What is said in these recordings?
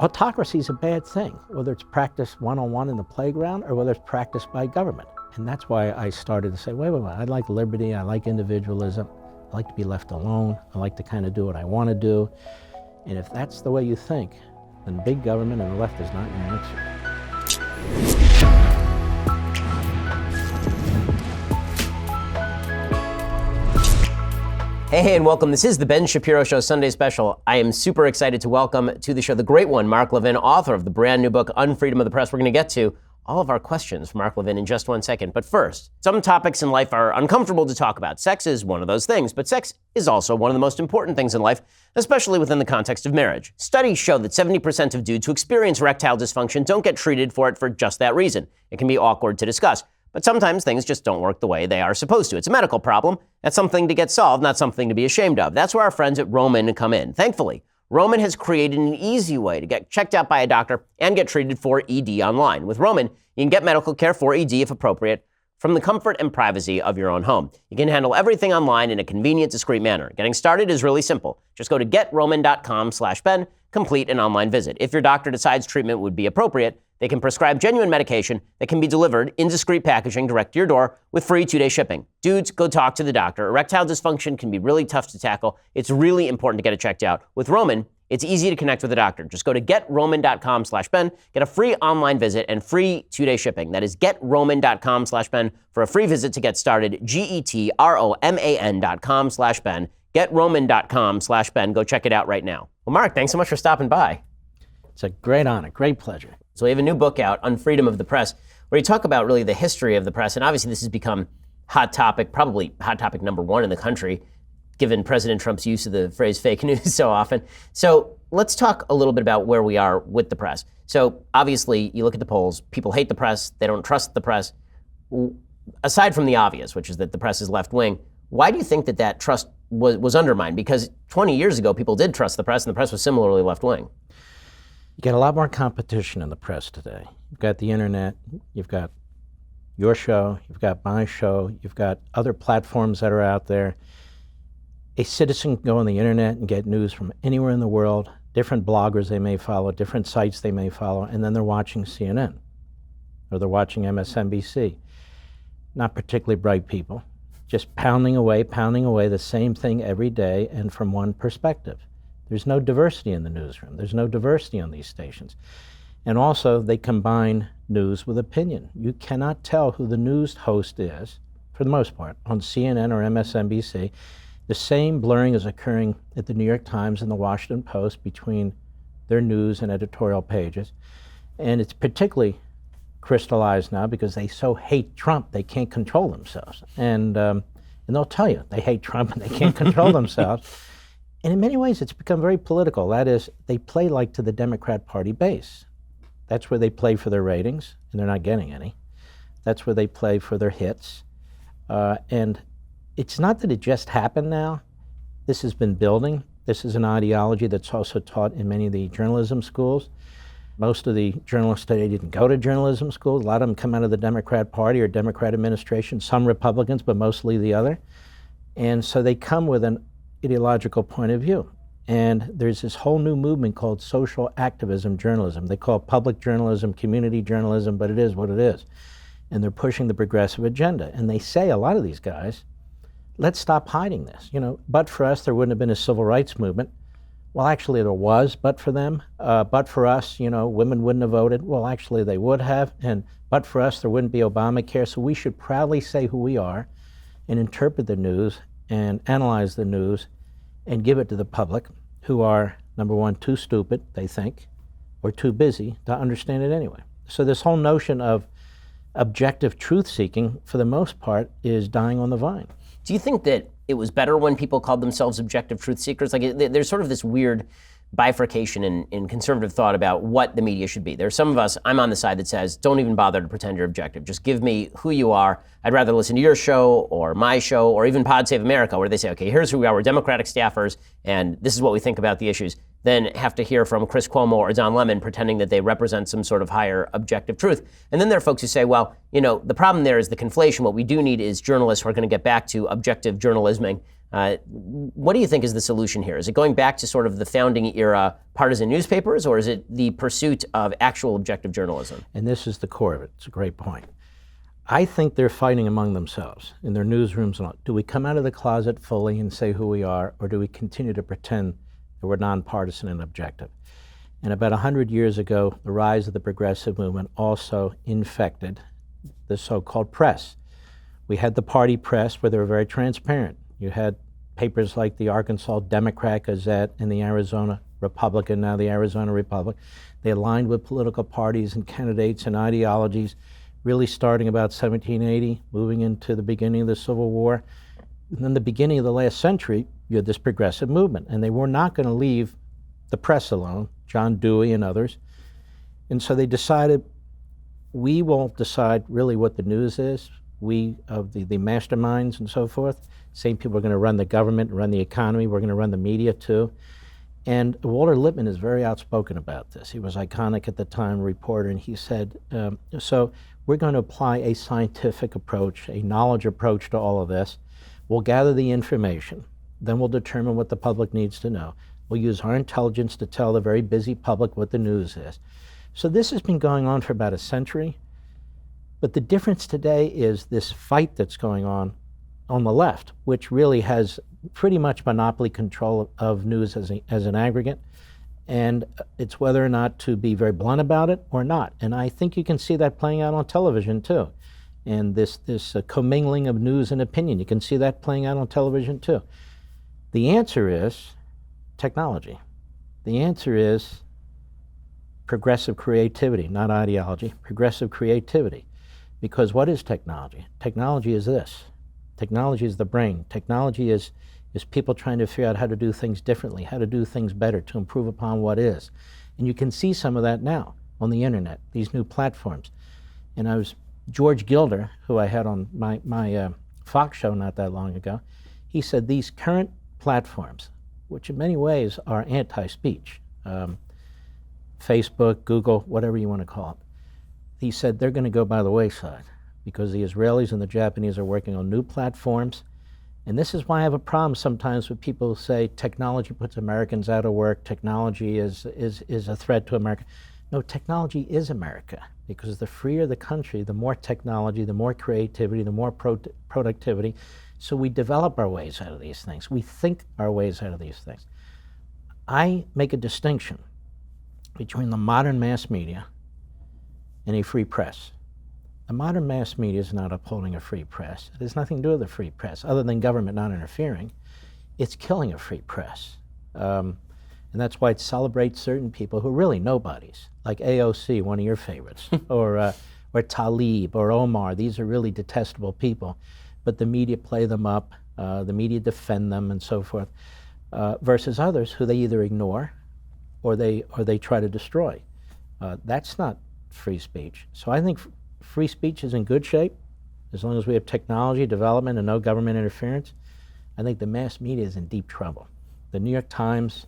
Autocracy is a bad thing, whether it's practiced one-on-one in the playground or whether it's practiced by government. And that's why I started to say, wait, I like liberty, I like individualism, I like to be left alone, I like to kind of do what I want to do. And if that's the way you think, then big government and the left is not your answer. Hey, and welcome. This is the Ben Shapiro Show Sunday Special. I am super excited to welcome to the show the great one, Mark Levin, author of the brand new book, Unfreedom of the Press. We're going to get to all of our questions from Mark Levin in just 1 second. But first, some topics in life are uncomfortable to talk about. Sex is one of those things, but sex is also one of the most important things in life, especially within the context of marriage. Studies show that 70% of dudes who experience erectile dysfunction don't get treated for it for just that reason. It can be awkward to discuss. But sometimes things just don't work the way they are supposed to. It's a medical problem. That's something to get solved, not something to be ashamed of. That's where our friends at Roman come in. Thankfully, Roman has created an easy way to get checked out by a doctor and get treated for ED online. With Roman, you can get medical care for ED if appropriate from the comfort and privacy of your own home. You can handle everything online in a convenient, discreet manner. Getting started is really simple. Just go to GetRoman.com/Ben, complete an online visit. If your doctor decides treatment would be appropriate, they can prescribe genuine medication that can be delivered in discreet packaging direct to your door with free 2-day shipping. Dudes, go talk to the doctor. Erectile dysfunction can be really tough to tackle. It's really important to get it checked out. With Roman, it's easy to connect with a doctor. Just go to GetRoman.com/Ben, get a free online visit and free 2-day shipping. That is GetRoman.com/Ben for a free visit to get started. GetRoman.com/Ben. GetRoman.com/Ben. Go check it out right now. Well, Mark, thanks so much for stopping by. It's a great honor, great pleasure. So we have a new book out, Unfreedom of the Press, where you talk about really the history of the press. And obviously this has become hot topic, probably hot topic number one in the country, given President Trump's use of the phrase fake news so often. So let's talk a little bit about where we are with the press. So obviously you look at the polls, people hate the press, they don't trust the press. Aside from the obvious, which is that the press is left-wing, why do you think that that trust was undermined? Because 20 years ago, people did trust the press and the press was similarly left-wing. You get a lot more competition in the press today. You've got the internet, you've got your show, you've got my show, you've got other platforms that are out there. A citizen can go on the internet and get news from anywhere in the world, different bloggers they may follow, different sites they may follow, and then they're watching CNN or they're watching MSNBC. Not particularly bright people, just pounding away the same thing every day and from one perspective. There's no diversity in the newsroom. There's no diversity on these stations. And also, they combine news with opinion. You cannot tell who the news host is, for the most part, on CNN or MSNBC. The same blurring is occurring at the New York Times and the Washington Post between their news and editorial pages. And it's particularly crystallized now because they so hate Trump, they can't control themselves. And they'll tell you they hate Trump and they can't control themselves. And in many ways, it's become very political. That is, they play like to the Democrat Party base. That's where they play for their ratings, and they're not getting any. That's where they play for their hits. And it's not that it just happened now. This has been building. This is an ideology that's also taught in many of the journalism schools. Most of the journalists today didn't go to journalism school. A lot of them come out of the Democrat Party or Democrat administration, some Republicans, but mostly the other. And so they come with an ideological point of view. And there's this whole new movement called social activism journalism. They call it public journalism, community journalism, but it is what it is. And they're pushing the progressive agenda. And they say, a lot of these guys, let's stop hiding this. You know, but for us, there wouldn't have been a civil rights movement. Well, actually there was, but for them. But for us, you know, women wouldn't have voted. Well, actually they would have. And but for us, there wouldn't be Obamacare. So we should proudly say who we are and interpret the news and analyze the news and give it to the public who are, number one, too stupid, they think, or too busy to understand it anyway. So this whole notion of objective truth-seeking, for the most part, is dying on the vine. Do you think that it was better when people called themselves objective truth seekers? Like, there's sort of this weird bifurcation in conservative thought about what the media should be. There's some of us, I'm on the side that says, don't even bother to pretend you're objective. Just give me who you are. I'd rather listen to your show or my show or even Pod Save America, where they say, okay, here's who we are. We're Democratic staffers, and this is what we think about the issues. Then have to hear from Chris Cuomo or Don Lemon pretending that they represent some sort of higher objective truth. And then there are folks who say, well, you know, the problem there is the conflation. What we do need is journalists who are going to get back to objective journalisming What do you think is the solution here? Is it going back to sort of the founding era partisan newspapers, or is it the pursuit of actual objective journalism? And this is the core of it. It's a great point. I think they're fighting among themselves in their newsrooms. And all. Do we come out of the closet fully and say who we are, or do we continue to pretend that we're nonpartisan and objective? And about 100 years ago, the rise of the progressive movement also infected the so-called press. We had the party press where they were very transparent. You had papers like the Arkansas Democrat Gazette and the Arizona Republican, now the Arizona Republic. They aligned with political parties and candidates and ideologies, really starting about 1780, moving into the beginning of the Civil War. And then the beginning of the last century, you had this progressive movement, and they were not going to leave the press alone, John Dewey and others. And so they decided, we will decide really what the news is. We, of the masterminds and so forth, same people are going to run the government, run the economy, we're going to run the media too. And Walter Lippmann is very outspoken about this. He was iconic at the time, reporter, and he said, so we're going to apply a scientific approach, a knowledge approach to all of this. We'll gather the information, then we'll determine what the public needs to know. We'll use our intelligence to tell the very busy public what the news is. So this has been going on for about a century, but the difference today is this fight that's going on the left, which really has pretty much monopoly control of news as an aggregate, and it's whether or not to be very blunt about it or not. And I think you can see that playing out on television too. And this commingling of news and opinion, you can see that playing out on television too. The answer is technology. The answer is progressive creativity, not ideology, progressive creativity. Because what is technology? Technology is this. Technology is the brain. Technology is people trying to figure out how to do things differently, how to do things better, to improve upon what is. And you can see some of that now on the internet, these new platforms. And George Gilder, who I had on my Fox show not that long ago, he said these current platforms, which in many ways are anti-speech, Facebook, Google, whatever you want to call it, he said they're going to go by the wayside because the Israelis and the Japanese are working on new platforms. And this is why I have a problem sometimes with people who say technology puts Americans out of work, technology is a threat to America. No, technology is America, because the freer the country, the more technology, the more creativity, the more productivity. So we develop our ways out of these things. We think our ways out of these things. I make a distinction between the modern mass media and a free press. The modern mass media is not upholding a free press. It has nothing to do with a free press, other than government not interfering. It's killing a free press. And that's why it celebrates certain people who are really nobodies, like AOC, one of your favorites, or Tlaib, or Omar. These are really detestable people, but the media play them up, the media defend them, and so forth, versus others who they either ignore or they try to destroy. That's not free speech. So I think free speech is in good shape as long as we have technology development and no government interference. I think the mass media is in deep trouble. The New York Times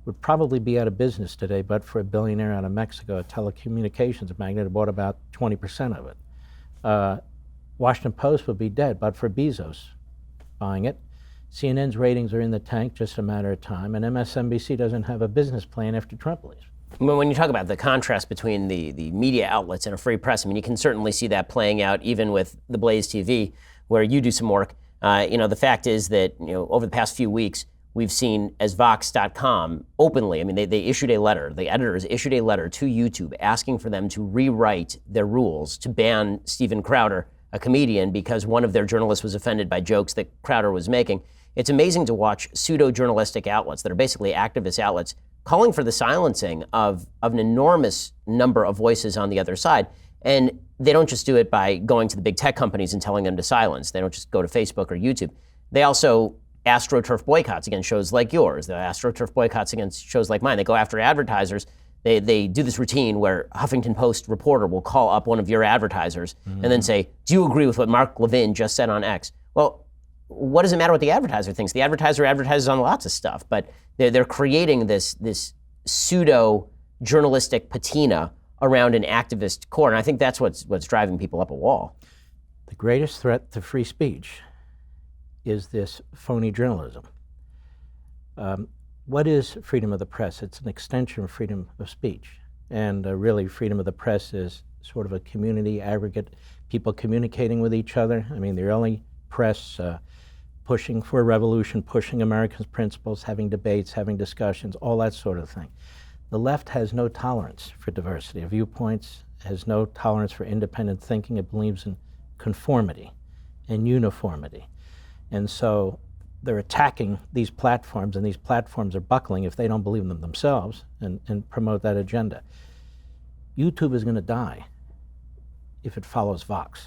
would probably be out of business today, but for a billionaire out of Mexico, a telecommunications magnate, who bought about 20% of it. Washington Post would be dead, but for Bezos buying it. CNN's ratings are in the tank, just a matter of time, and MSNBC doesn't have a business plan after Trump leaves. When you talk about the contrast between the media outlets and a free press, I mean, you can certainly see that playing out even with the BlazeTV, where you do some work. The fact is that, over the past few weeks, we've seen, as Vox.com openly, I mean, they issued a letter, the editors issued a letter to YouTube asking for them to rewrite their rules to ban Steven Crowder, a comedian, because one of their journalists was offended by jokes that Crowder was making. It's amazing to watch pseudo-journalistic outlets that are basically activist outlets calling for the silencing of an enormous number of voices on the other side. And they don't just do it by going to the big tech companies and telling them to silence. They don't just go to Facebook or YouTube. They also AstroTurf boycotts against shows like yours. They AstroTurf boycotts against shows like mine. They go after advertisers. They do this routine where a Huffington Post reporter will call up one of your advertisers and then say, do you agree with what Mark Levin just said on X? Well, what does it matter what the advertiser thinks? The advertiser advertises on lots of stuff, but they're creating this pseudo-journalistic patina around an activist core, and I think that's what's driving people up a wall. The greatest threat to free speech is this phony journalism. What is freedom of the press? It's an extension of freedom of speech. And really, freedom of the press is sort of a community aggregate, people communicating with each other. I mean, the early press pushing for a revolution, pushing America's principles, having debates, having discussions, all that sort of thing. The left has no tolerance for diversity of viewpoints, has no tolerance for independent thinking. It believes in conformity and uniformity. And so they're attacking these platforms, and these platforms are buckling if they don't believe in them themselves and promote that agenda. YouTube is going to die if it follows Vox.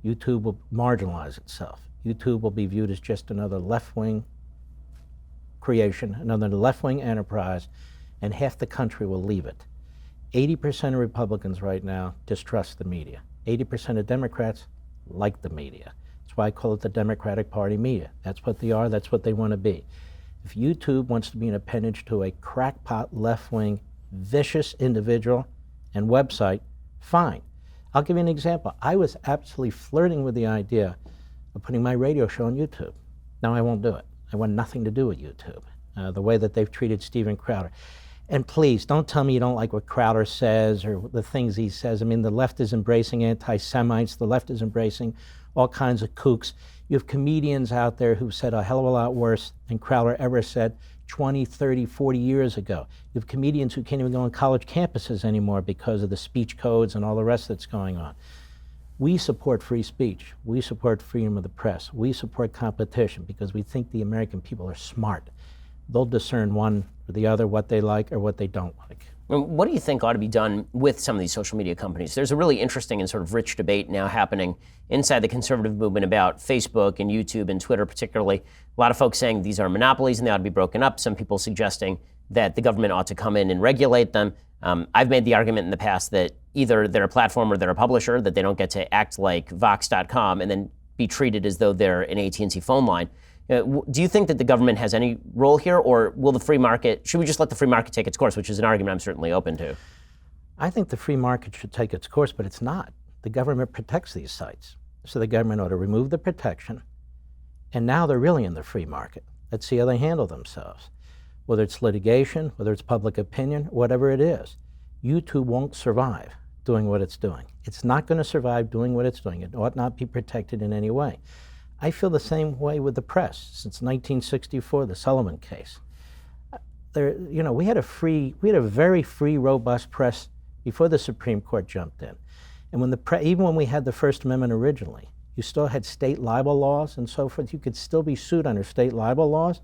YouTube will marginalize itself. YouTube will be viewed as just another left-wing creation, another left-wing enterprise, and half the country will leave it. 80% of Republicans right now distrust the media. 80% of Democrats like the media. That's why I call it the Democratic Party media. That's what they are, that's what they want to be. If YouTube wants to be an appendage to a crackpot, left-wing, vicious individual and website, fine. I'll give you an example. I was absolutely flirting with the idea of putting my radio show on YouTube. Now I won't do it. I want nothing to do with YouTube, the way that they've treated Steven Crowder. And please, don't tell me you don't like what Crowder says or the things he says. I mean, the left is embracing anti-Semites. The left is embracing all kinds of kooks. You have comedians out there who've said a hell of a lot worse than Crowder ever said 20, 30, 40 years ago. You have comedians who can't even go on college campuses anymore because of the speech codes and all the rest that's going on. We support free speech. We support freedom of the press. We support competition because we think the American people are smart. They'll discern one or the other, what they like or what they don't like. What do you think ought to be done with some of these social media companies? There's a really interesting and sort of rich debate now happening inside the conservative movement about Facebook and YouTube and Twitter particularly. A lot of folks saying these are monopolies and they ought to be broken up. Some people suggesting that the government ought to come in and regulate them. I've made the argument in the past that either they're a platform or they're a publisher, that they don't get to act like Vox.com and then be treated as though they're an AT&T phone line. Do you think that the government has any role here, or will the free market, should we just let the free market take its course, which is an argument I'm certainly open to? I think the free market should take its course, but it's not. The government protects these sites. So the government ought to remove the protection, and now they're really in the free market. Let's see how they handle themselves. Whether it's litigation, whether it's public opinion, whatever it is, YouTube won't survive doing what it's doing. It's not going to survive doing what it's doing. It ought not be protected in any way. I feel the same way with the press since 1964, the Sullivan case. We had a very free, robust press before the Supreme Court jumped in. And even when we had the First Amendment originally, you still had state libel laws and so forth. You could still be sued under state libel laws.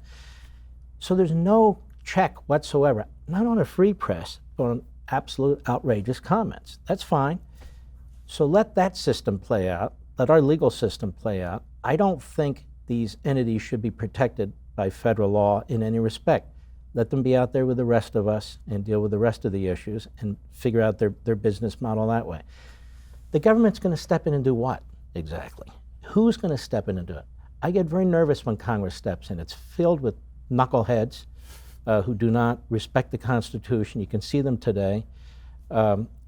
So there's no check whatsoever, not on a free press, but on absolute outrageous comments. That's fine. So let that system play out. Let our legal system play out. I don't think these entities should be protected by federal law in any respect. Let them be out there with the rest of us and deal with the rest of the issues and figure out their business model that way. The government's going to step in and do what exactly? Who's going to step in and do it? I get very nervous when Congress steps in. It's filled with knuckleheads who do not respect the Constitution. You can see them today.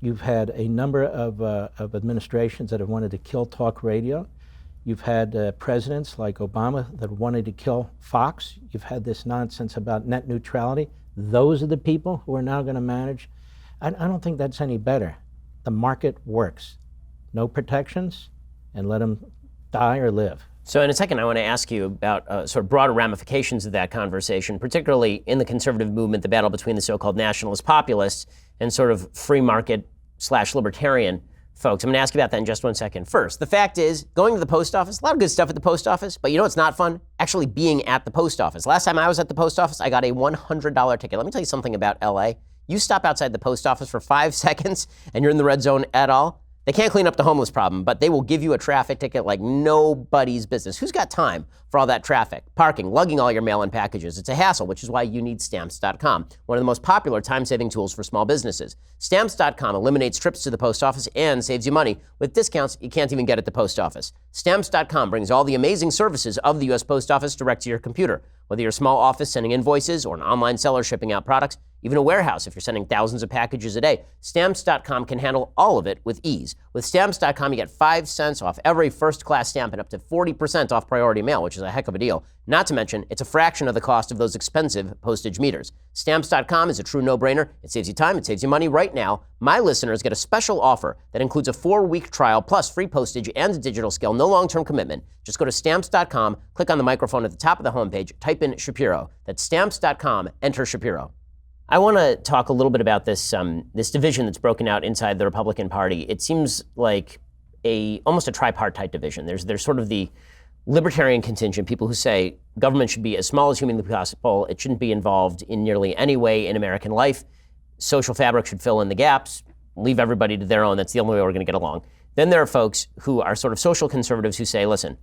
You've had a number of administrations that have wanted to kill talk radio. You've had presidents like Obama that wanted to kill Fox. You've had this nonsense about net neutrality. Those are the people who are now going to manage. I don't think that's any better. The market works. No protections, and let them die or live. So in a second, I want to ask you about sort of broader ramifications of that conversation, particularly in the conservative movement, the battle between the so-called nationalist populists and sort of free market / libertarian folks. I'm going to ask you about that in just 1 second. First, the fact is, going to the post office, a lot of good stuff at the post office, but you know what's not fun? Actually being at the post office. Last time I was at the post office, I got a $100 ticket. Let me tell you something about LA. You stop outside the post office for 5 seconds and you're in the red zone at all. They can't clean up the homeless problem, but they will give you a traffic ticket like nobody's business. Who's got time for all that traffic, parking, lugging all your mail-in packages? It's a hassle, which is why you need Stamps.com, one of the most popular time-saving tools for small businesses. Stamps.com eliminates trips to the post office and saves you money with discounts you can't even get at the post office. Stamps.com brings all the amazing services of the U.S. Post Office direct to your computer. Whether you're a small office sending invoices or an online seller shipping out products, even a warehouse if you're sending thousands of packages a day. Stamps.com can handle all of it with ease. With Stamps.com, you get 5 cents off every first-class stamp and up to 40% off priority mail, which is a heck of a deal. Not to mention, it's a fraction of the cost of those expensive postage meters. Stamps.com is a true no-brainer. It saves you time, it saves you money. Right now, my listeners get a special offer that includes a 4-week trial plus free postage and a digital scale, no long-term commitment. Just go to Stamps.com, click on the microphone at the top of the homepage, type in Shapiro. That's Stamps.com, enter Shapiro. I want to talk a little bit about this division that's broken out inside the Republican Party. It seems like almost a tripartite division. There's sort of the libertarian contingent, people who say government should be as small as humanly possible. It shouldn't be involved in nearly any way in American life. Social fabric should fill in the gaps, leave everybody to their own. That's the only way we're going to get along. Then there are folks who are sort of social conservatives who say, listen,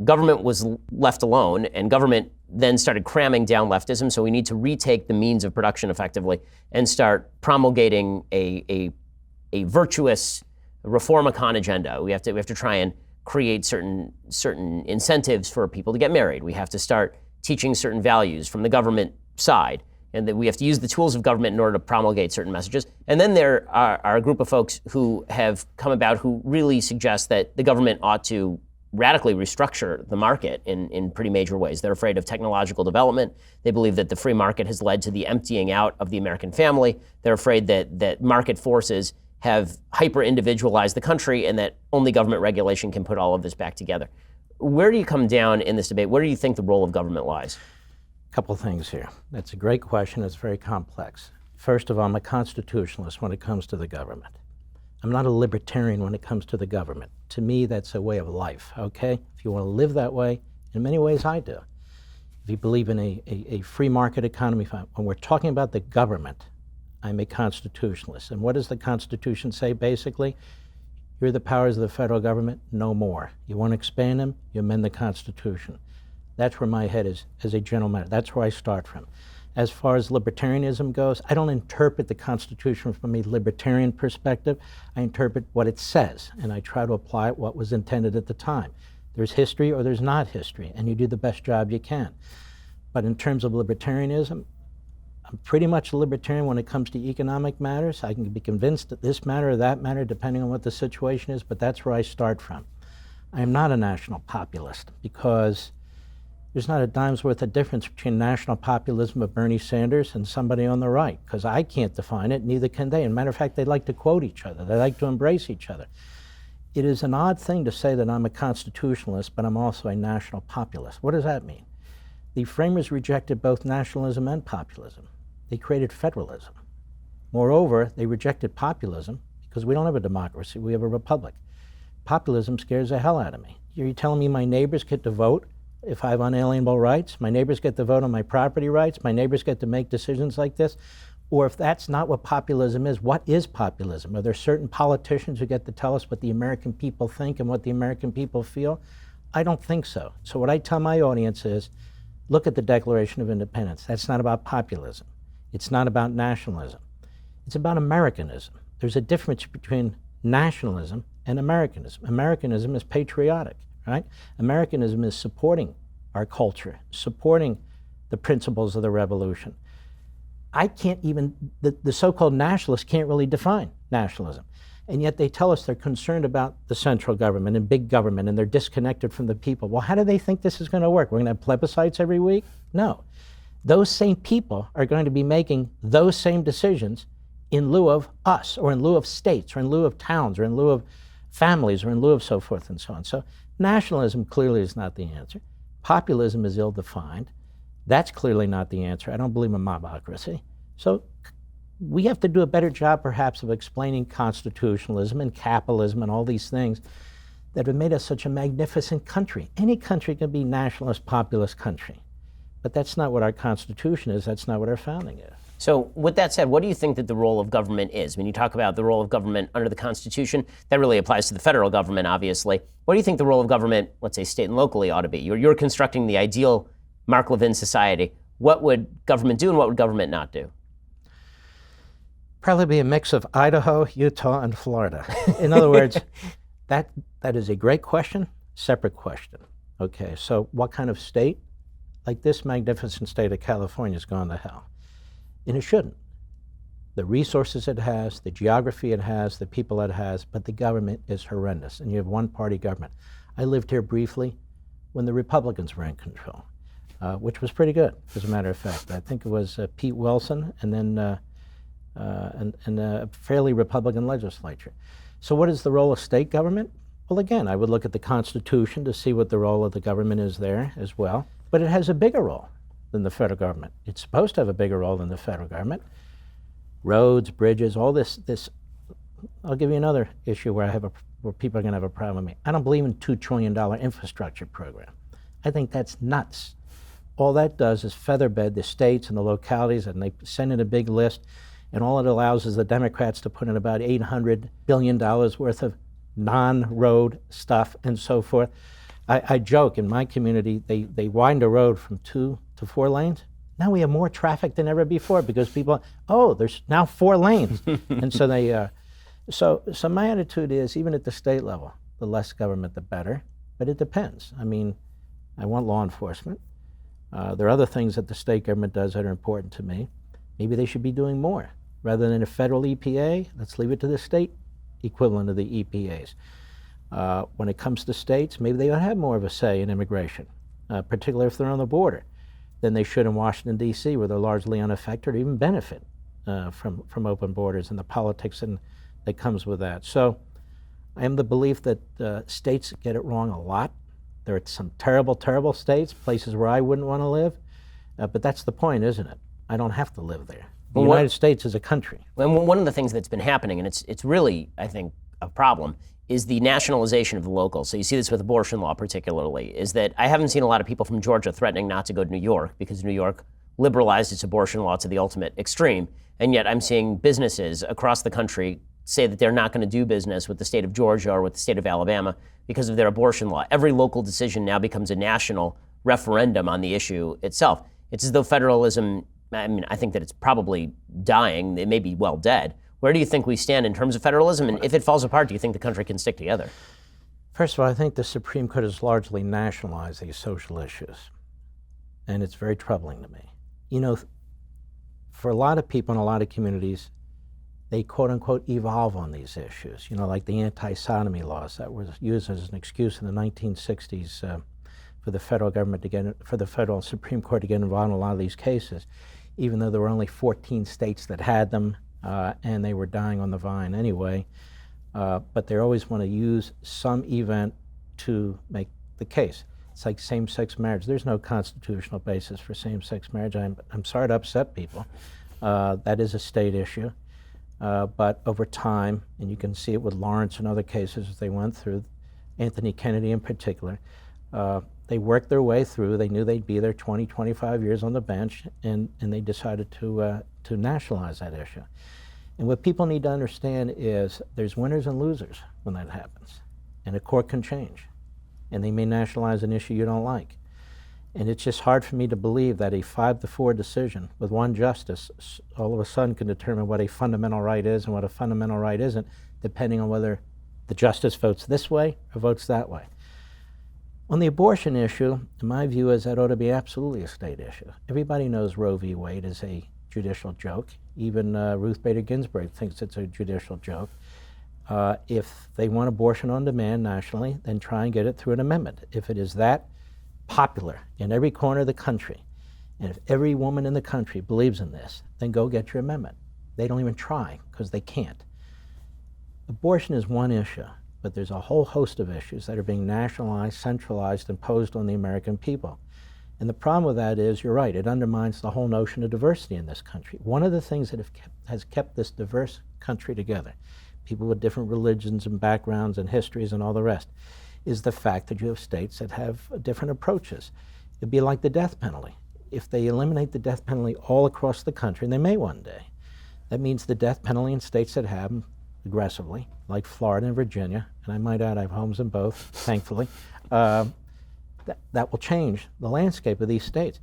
government was left alone, and government then started cramming down leftism, so we need to retake the means of production effectively and start promulgating a virtuous reformicon agenda. We have to try and create certain incentives for people to get married. We have to start teaching certain values from the government side, and that we have to use the tools of government in order to promulgate certain messages. And then there are a group of folks who have come about who really suggest that the government ought to radically restructure the market in pretty major ways. They're afraid of technological development. They believe that the free market has led to the emptying out of the American family. They're afraid that market forces have hyper-individualized the country and that only government regulation can put all of this back together. Where do you come down in this debate? Where do you think the role of government lies? A couple things here. That's a great question. It's very complex. First of all, I'm a constitutionalist when it comes to the government. I'm not a libertarian when it comes to the government. To me, that's a way of life, okay? If you want to live that way, in many ways I do. If you believe in a free market economy, fine. When we're talking about the government, I'm a constitutionalist. And what does the Constitution say, basically? Here are the powers of the federal government, no more. You want to expand them, you amend the Constitution. That's where my head is as a general matter. That's where I start from. As far as libertarianism goes, I don't interpret the Constitution from a libertarian perspective. I interpret what it says, and I try to apply it what was intended at the time. There's history or there's not history, and you do the best job you can. But in terms of libertarianism, I'm pretty much a libertarian when it comes to economic matters. I can be convinced that this matter or that matter, depending on what the situation is, but that's where I start from. I am not a national populist because there's not a dime's worth of difference between national populism of Bernie Sanders and somebody on the right, because I can't define it, neither can they. As a matter of fact, they like to quote each other. They like to embrace each other. It is an odd thing to say that I'm a constitutionalist, but I'm also a national populist. What does that mean? The framers rejected both nationalism and populism. They created federalism. Moreover, they rejected populism because we don't have a democracy, we have a republic. Populism scares the hell out of me. Are you telling me my neighbors get to vote if I have unalienable rights? My neighbors get to vote on my property rights? My neighbors get to make decisions like this? Or if that's not what populism is, what is populism? Are there certain politicians who get to tell us what the American people think and what the American people feel? I don't think so. So what I tell my audience is, look at the Declaration of Independence. That's not about populism. It's not about nationalism. It's about Americanism. There's a difference between nationalism and Americanism. Americanism is patriotic, right? Americanism is supporting our culture, supporting the principles of the revolution. I can't even, the so-called nationalists can't really define nationalism. And yet they tell us they're concerned about the central government and big government, and they're disconnected from the people. Well, how do they think this is going to work? We're going to have plebiscites every week? No. Those same people are going to be making those same decisions in lieu of us, or in lieu of states, or in lieu of towns, or in lieu of families, or in lieu of so forth and so on. So nationalism clearly is not the answer. Populism is ill-defined. That's clearly not the answer. I don't believe in mobocracy. So we have to do a better job, perhaps, of explaining constitutionalism and capitalism and all these things that have made us such a magnificent country. Any country can be nationalist, populist country. But that's not what our Constitution is. That's not what our founding is. So with that said, what do you think that the role of government is? When you talk about the role of government under the Constitution, that really applies to the federal government, obviously. What do you think the role of government, let's say state and locally, ought to be? You're constructing the ideal Mark Levin society. What would government do and what would government not do? Probably be a mix of Idaho, Utah, and Florida. In other words, that is a great question, separate question. Okay, so what kind of state? Like this magnificent state of California has gone to hell. And it shouldn't. the resources it has, the geography it has, the people it has, but the government is horrendous, and you have one-party government. I lived here briefly when the Republicans were in control, which was pretty good, as a matter of fact. I think it was Pete Wilson, and then a fairly Republican legislature. So what is the role of state government? Well, again, I would look at the Constitution to see what the role of the government is there as well. But it has a bigger role than the federal government. It's supposed to have a bigger role than the federal government. Roads, bridges, all this. I'll give you another issue where where people are going to have a problem with me. I don't believe in $2 trillion infrastructure program. I think that's nuts. All that does is featherbed the states and the localities, and they send in a big list, and all it allows is the Democrats to put in about $800 billion worth of non-road stuff and so forth. I joke, in my community, they widened a road from 2 to 4 lanes. Now we have more traffic than ever before because people, there's now 4 lanes. And so so my attitude is, even at the state level, the less government, the better, but it depends. I mean, I want law enforcement. There are other things that the state government does that are important to me. Maybe they should be doing more. Rather than a federal EPA, let's leave it to the state equivalent of the EPAs. When it comes to states, maybe they ought to have more of a say in immigration, particularly if they're on the border, than they should in Washington, D.C., where they're largely unaffected or even benefit from open borders and the politics that comes with that. So I am the belief that states get it wrong a lot. There are some terrible, terrible states, places where I wouldn't want to live, but that's the point, isn't it? I don't have to live there. The United States is a country. Well, one of the things that's been happening, and it's really, I think, a problem, is the nationalization of the locals. So you see this with abortion law particularly, is that I haven't seen a lot of people from Georgia threatening not to go to New York because New York liberalized its abortion law to the ultimate extreme, and yet I'm seeing businesses across the country say that they're not going to do business with the state of Georgia or with the state of Alabama because of their abortion law. Every local decision now becomes a national referendum on the issue itself. It's as though federalism, I think that it's probably dying. It may be well dead. Where do you think we stand in terms of federalism? And if it falls apart, do you think the country can stick together? First of all, I think the Supreme Court has largely nationalized these social issues, and it's very troubling to me. You know, for a lot of people in a lot of communities, they quote-unquote evolve on these issues, like the anti-sodomy laws that was used as an excuse in the 1960s for the federal government for the federal Supreme Court to get involved in a lot of these cases, even though there were only 14 states that had them, and they were dying on the vine anyway. But they always want to use some event to make the case. It's like same-sex marriage. There's no constitutional basis for same-sex marriage. I'm sorry to upset people. That is a state issue. But over time, and you can see it with Lawrence and other cases as they went through, Anthony Kennedy in particular, they worked their way through. They knew they'd be there 20, 25 years on the bench, and they decided to nationalize that issue. And what people need to understand is there's winners and losers when that happens. And a court can change. And they may nationalize an issue you don't like. And it's just hard for me to believe that a 5-4 decision with one justice all of a sudden can determine what a fundamental right is and what a fundamental right isn't, depending on whether the justice votes this way or votes that way. On the abortion issue, my view is that ought to be absolutely a state issue. Everybody knows Roe v. Wade is a judicial joke. Even Ruth Bader Ginsburg thinks it's a judicial joke. If they want abortion on demand nationally, then try and get it through an amendment. If it is that popular in every corner of the country, and if every woman in the country believes in this, then go get your amendment. They don't even try because they can't. Abortion is one issue, but there's a whole host of issues that are being nationalized, centralized, imposed on the American people. And the problem with that is, you're right, it undermines the whole notion of diversity in this country. One of the things that has kept this diverse country together, people with different religions and backgrounds and histories and all the rest, is the fact that you have states that have different approaches. It'd be like the death penalty. If they eliminate the death penalty all across the country, and they may one day, that means the death penalty in states that have them aggressively, like Florida and Virginia, and I might add I have homes in both, thankfully, that will change the landscape of these states.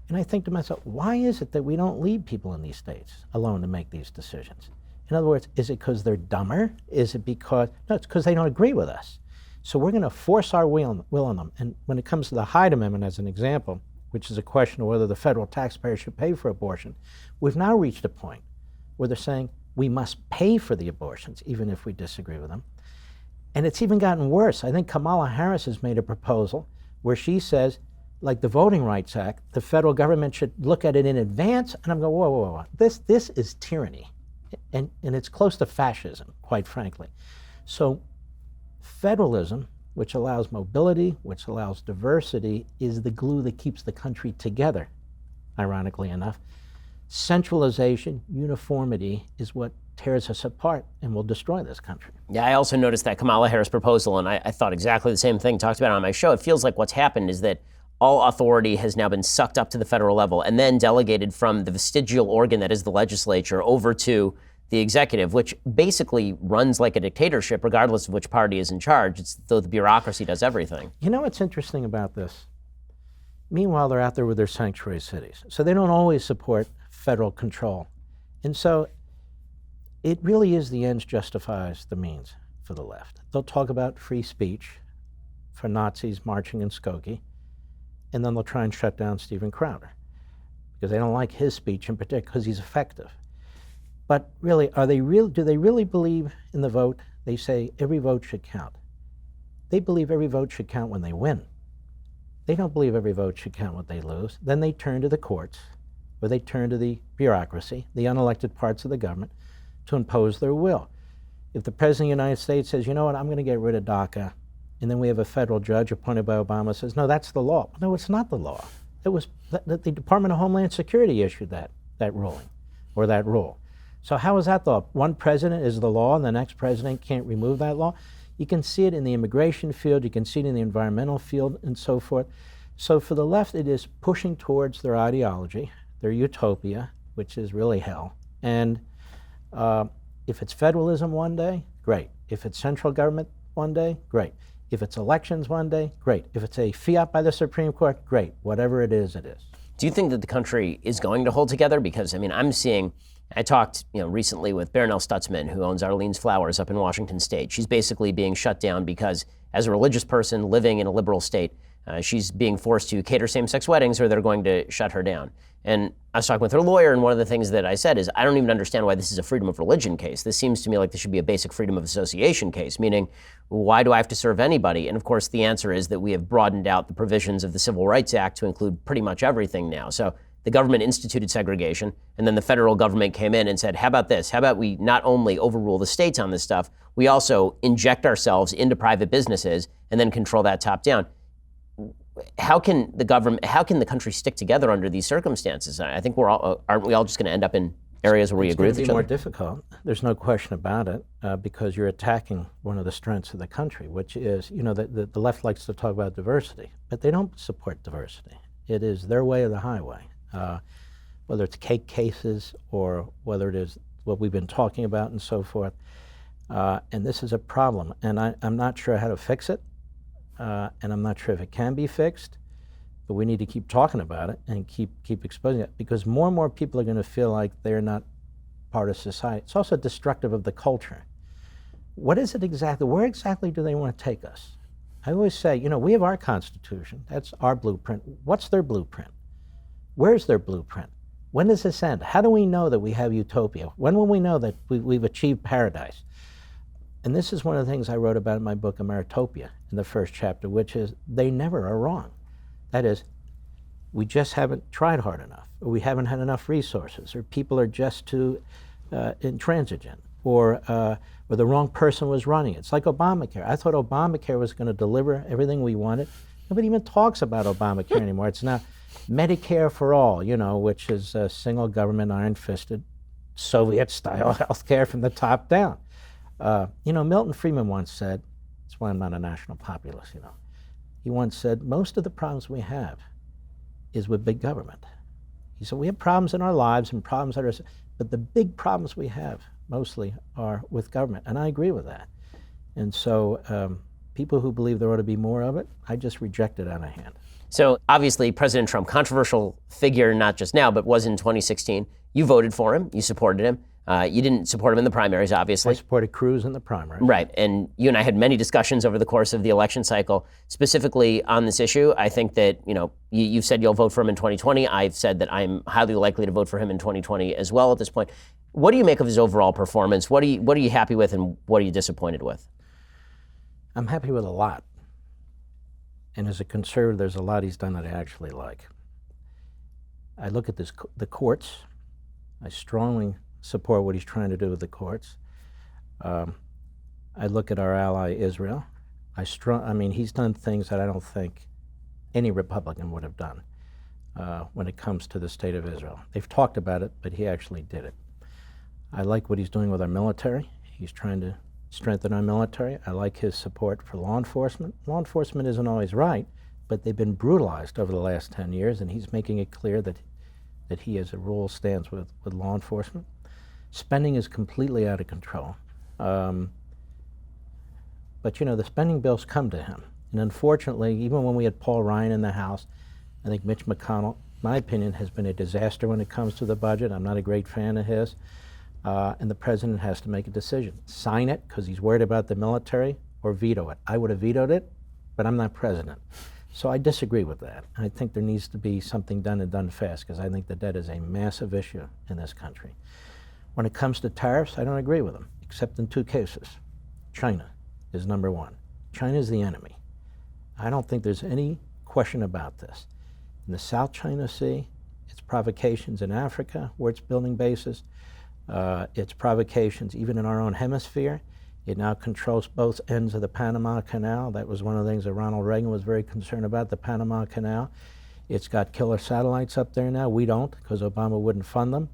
And I think to myself, why is it that we don't leave people in these states alone to make these decisions? In other words, is it because they're dumber? Is it because, no, it's because they don't agree with us. So we're going to force our will on them. And when it comes to the Hyde Amendment as an example, which is a question of whether the federal taxpayer should pay for abortion, we've now reached a point where they're saying we must pay for the abortions, even if we disagree with them. And it's even gotten worse. I think Kamala Harris has made a proposal where she says, like the Voting Rights Act, the federal government should look at it in advance. And I'm going, whoa, whoa, whoa. This is tyranny. And it's close to fascism, quite frankly. So federalism, which allows mobility, which allows diversity, is the glue that keeps the country together, ironically enough. Centralization, uniformity is what tears us apart and will destroy this country. Yeah, I also noticed that Kamala Harris proposal, and I thought exactly the same thing, talked about it on my show. It feels like what's happened is that all authority has now been sucked up to the federal level and then delegated from the vestigial organ that is the legislature over to the executive, which basically runs like a dictatorship regardless of which party is in charge. It's though the bureaucracy does everything. You know what's interesting about this? Meanwhile, they're out there with their sanctuary cities. So they don't always support federal control. And so it really is the ends justifies the means for the left. They'll talk about free speech for Nazis marching in Skokie, and then they'll try and shut down Steven Crowder because they don't like his speech in particular because he's effective. But really, do they really believe in the vote? They say every vote should count. They believe every vote should count when they win. They don't believe every vote should count when they lose. Then they turn to the courts, or they turn to the bureaucracy, the unelected parts of the government, to impose their will. If the President of the United States says, you know what, I'm going to get rid of DACA, and then we have a federal judge appointed by Obama says, no, that's the law. No, it's not the law. It was the Department of Homeland Security issued that ruling, or that rule. So how is that law? One president is the law, and the next president can't remove that law? You can see it in the immigration field, you can see it in the environmental field, and so forth. So for the left, it is pushing towards their ideology, their utopia, which is really hell. And if it's federalism one day, great. If it's central government one day, great. If it's elections one day, great. If it's a fiat by the Supreme Court, great. Whatever it is, it is. Do you think that the country is going to hold together? Because, I mean, I talked recently with Barronelle Stutzman, who owns Arlene's Flowers up in Washington State. She's basically being shut down because as a religious person living in a liberal state, she's being forced to cater same-sex weddings or they're going to shut her down. And I was talking with her lawyer, and one of the things that I said is, I don't even understand why this is a freedom of religion case. This seems to me like this should be a basic freedom of association case, meaning, why do I have to serve anybody? And of course, the answer is that we have broadened out the provisions of the Civil Rights Act to include pretty much everything now. So the government instituted segregation, and then the federal government came in and said, how about this? How about we not only overrule the states on this stuff, we also inject ourselves into private businesses and then control that top down. How can the country stick together under these circumstances? I think aren't we all just going to end up in areas where we agree with each other? It's going to be more difficult. There's no question about it, because you're attacking one of the strengths of the country, which is, the left likes to talk about diversity, but they don't support diversity. It is their way or the highway, whether it's cake cases or whether it is what we've been talking about and so forth. And this is a problem, and I'm not sure how to fix it. And I'm not sure if it can be fixed, but we need to keep talking about it and keep exposing it, because more and more people are going to feel like they're not part of society. It's also destructive of the culture. What is it exactly? Where exactly do they want to take us? I always say, we have our Constitution. That's our blueprint. What's their blueprint? Where's their blueprint? When does this end? How do we know that we have utopia? When will we know that we've achieved paradise? And this is one of the things I wrote about in my book, Ameritopia, in the first chapter, which is they never are wrong. That is, we just haven't tried hard enough, or we haven't had enough resources, or people are just too intransigent, or the wrong person was running it. It's like Obamacare. I thought Obamacare was going to deliver everything we wanted. Nobody even talks about Obamacare anymore. It's now Medicare for all, which is single government, iron-fisted, Soviet-style health care from the top down. Milton Friedman once said, that's why I'm not a national populist, he once said, most of the problems we have is with big government. He said, we have problems in our lives and problems that are, but the big problems we have mostly are with government. And I agree with that. And so people who believe there ought to be more of it, I just reject it out of hand. So obviously President Trump, controversial figure, not just now, but was in 2016. You voted for him, you supported him. You didn't support him in the primaries, obviously. I supported Cruz in the primary. Right, and you and I had many discussions over the course of the election cycle, specifically on this issue. I think that, you've said you'll vote for him in 2020. I've said that I'm highly likely to vote for him in 2020 as well at this point. What do you make of his overall performance? What are you happy with and what are you disappointed with? I'm happy with a lot. And as a conservative, there's a lot he's done that I actually like. I look at the courts. I strongly support what he's trying to do with the courts. I look at our ally Israel. He's done things that I don't think any Republican would have done when it comes to the state of Israel. They've talked about it, but he actually did it. I like what he's doing with our military. He's trying to strengthen our military. I like his support for law enforcement. Law enforcement isn't always right, but they've been brutalized over the last 10 years, and he's making it clear that he, as a rule, stands with law enforcement. Spending is completely out of control. But, the spending bills come to him. And unfortunately, even when we had Paul Ryan in the House, I think Mitch McConnell, my opinion, has been a disaster when it comes to the budget. I'm not a great fan of his. And the president has to make a decision. Sign it because he's worried about the military, or veto it. I would have vetoed it, but I'm not president. So I disagree with that. I think there needs to be something done and done fast because I think the debt is a massive issue in this country. When it comes to tariffs, I don't agree with them, except in two cases. China is number one. China is the enemy. I don't think there's any question about this. In the South China Sea, its provocations in Africa, where it's building bases, its provocations even in our own hemisphere. It now controls both ends of the Panama Canal. That was one of the things that Ronald Reagan was very concerned about, the Panama Canal. It's got killer satellites up there now. We don't, because Obama wouldn't fund them.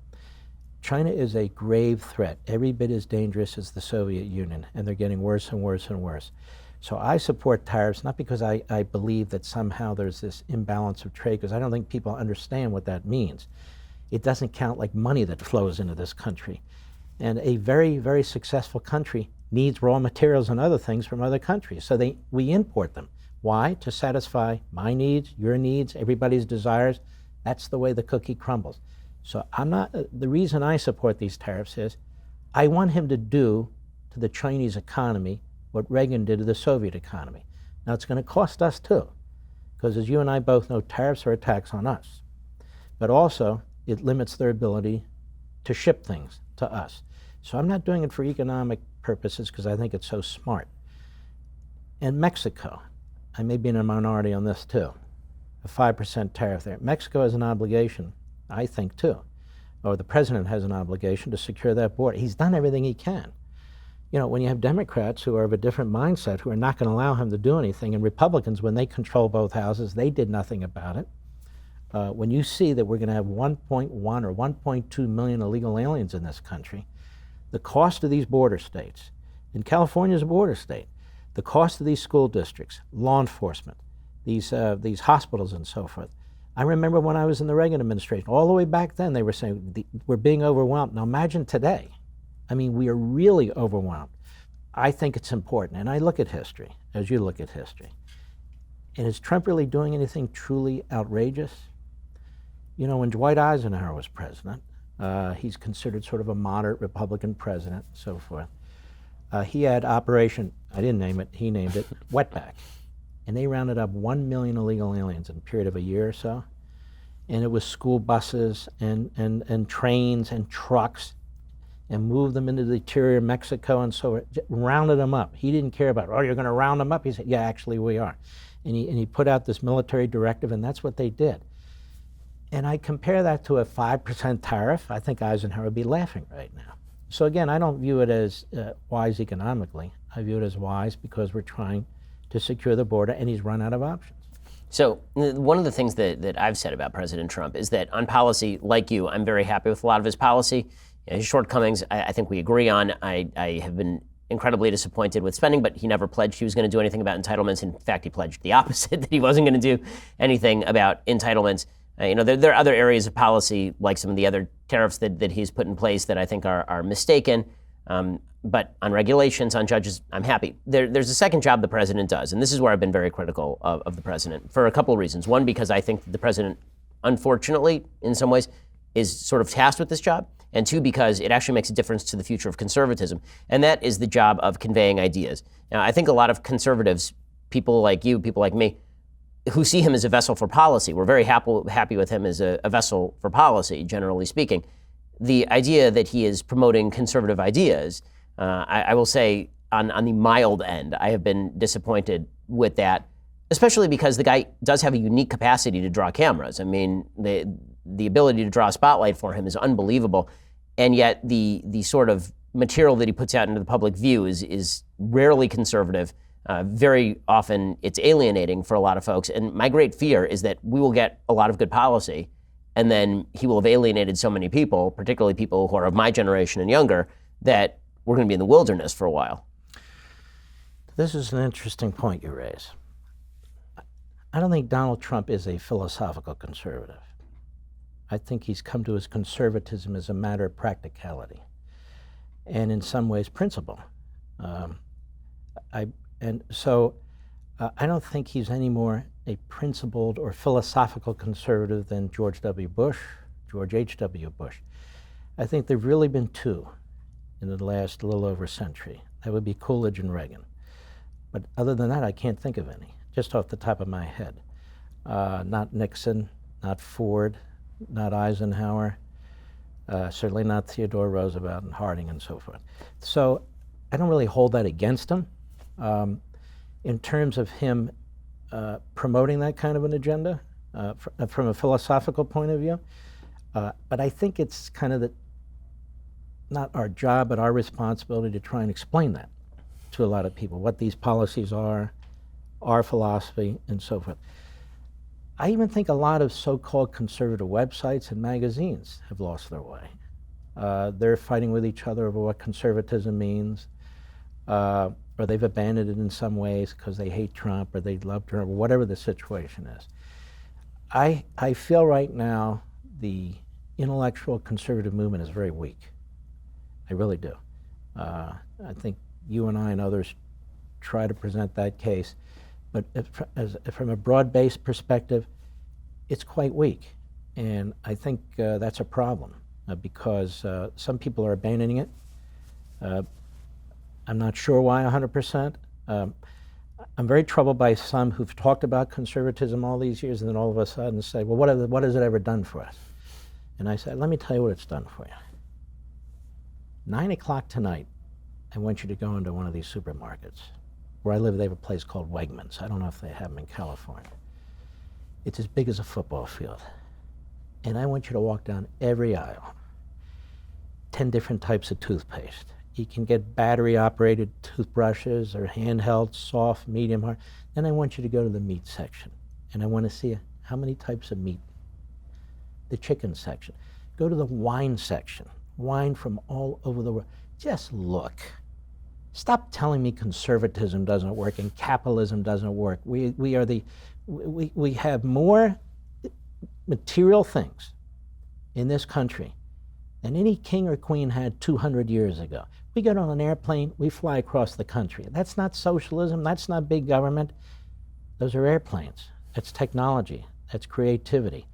China is a grave threat, every bit as dangerous as the Soviet Union, and they're getting worse and worse and worse. So I support tariffs, not because I believe that somehow there's this imbalance of trade, because I don't think people understand what that means. It doesn't count like money that flows into this country. And a very, very successful country needs raw materials and other things from other countries. So we import them. Why? To satisfy my needs, your needs, everybody's desires. That's the way the cookie crumbles. So the reason I support these tariffs is I want him to do to the Chinese economy what Reagan did to the Soviet economy. Now it's going to cost us too, because as you and I both know, tariffs are a tax on us. But also, it limits their ability to ship things to us. So I'm not doing it for economic purposes because I think it's so smart. And Mexico, I may be in a minority on this too, a 5% tariff there. Mexico has an obligation, I think too, or the president has an obligation to secure that border. He's done everything he can. When you have Democrats who are of a different mindset, who are not going to allow him to do anything, and Republicans, when they control both houses, they did nothing about it. When you see that we're going to have 1.1 or 1.2 million illegal aliens in this country, the cost of these border states, and California's a border state, the cost of these school districts, law enforcement, these hospitals and so forth. I remember when I was in the Reagan administration, all the way back then, they were saying, we're being overwhelmed. Now imagine today. We are really overwhelmed. I think it's important, and I look at history, as you look at history. And is Trump really doing anything truly outrageous? When Dwight Eisenhower was president, he's considered sort of a moderate Republican president and so forth. He had Operation, I didn't name it, he named it, Wetback. And they rounded up 1 million illegal aliens in a period of a year or so. And it was school buses and trains and trucks, and moved them into the interior of Mexico and so rounded them up. He didn't care about, you're going to round them up? He said, yeah, actually we are. And he put out this military directive, and that's what they did. And I compare that to a 5% tariff. I think Eisenhower would be laughing right now. So again, I don't view it as wise economically. I view it as wise because we're trying to secure the border, and he's run out of options. So one of the things that I've said about President Trump is that on policy, like you, I'm very happy with a lot of his policy. His shortcomings, I think we agree on. I have been incredibly disappointed with spending, but he never pledged he was going to do anything about entitlements. In fact, he pledged the opposite, that he wasn't going to do anything about entitlements. There are other areas of policy, like some of the other tariffs that he's put in place that I think are mistaken. But on regulations, on judges, I'm happy. There's a second job the president does, and this is where I've been very critical of the president for a couple of reasons. One, because I think the president, unfortunately, in some ways, is sort of tasked with this job, and two, because it actually makes a difference to the future of conservatism. And that is the job of conveying ideas. Now, I think a lot of conservatives, people like you, people like me, who see him as a vessel for policy, we're very happy with him as a vessel for policy, generally speaking. The idea that he is promoting conservative ideas, I will say on the mild end, I have been disappointed with that, especially because the guy does have a unique capacity to draw cameras. I mean, the ability to draw a spotlight for him is unbelievable, and yet the sort of material that he puts out into the public view is rarely conservative. Very often it's alienating for a lot of folks, and my great fear is that we will get a lot of good policy, and then he will have alienated so many people, particularly people who are of my generation and younger, that we're going to be in the wilderness for a while. This is an interesting point you raise. I don't think Donald Trump is a philosophical conservative. I think he's come to his conservatism as a matter of practicality and in some ways principle. I don't think he's any more a principled or philosophical conservative than George H.W. Bush. I think there've really been two in the last little over a century. That would be Coolidge and Reagan. But other than that, I can't think of any, just off the top of my head. Not Nixon, not Ford, not Eisenhower, certainly not Theodore Roosevelt and Harding and so forth. So I don't really hold that against him. In terms of him promoting that kind of an agenda from a philosophical point of view. But I think it's kind of not our job, but our responsibility to try and explain that to a lot of people, what these policies are, our philosophy, and so forth. I even think a lot of so-called conservative websites and magazines have lost their way. They're fighting with each other over what conservatism means, or they've abandoned it in some ways because they hate Trump or they love Trump, or whatever the situation is. I feel right now the intellectual conservative movement is very weak. I really do. I think you and I and others try to present that case, but from a broad-based perspective, it's quite weak. And I think that's a problem because some people are abandoning it. I'm not sure why 100%. I'm very troubled by some who've talked about conservatism all these years and then all of a sudden say, well, what has it ever done for us? And I said, let me tell you what it's done for you. 9 o'clock tonight, I want you to go into one of these supermarkets. Where I live, they have a place called Wegmans. I don't know if they have them in California. It's as big as a football field. And I want you to walk down every aisle. 10 different types of toothpaste. You can get battery-operated toothbrushes or handheld, soft, medium, hard. Then I want you to go to the meat section. And I want to see how many types of meat. The chicken section. Go to the wine section. Wine from all over the world. Just look. Stop telling me conservatism doesn't work and capitalism doesn't work. We have more material things in this country than any king or queen had 200 years ago. We get on an airplane, we fly across the country. That's not socialism, that's not big government. Those are airplanes. That's technology, that's creativity.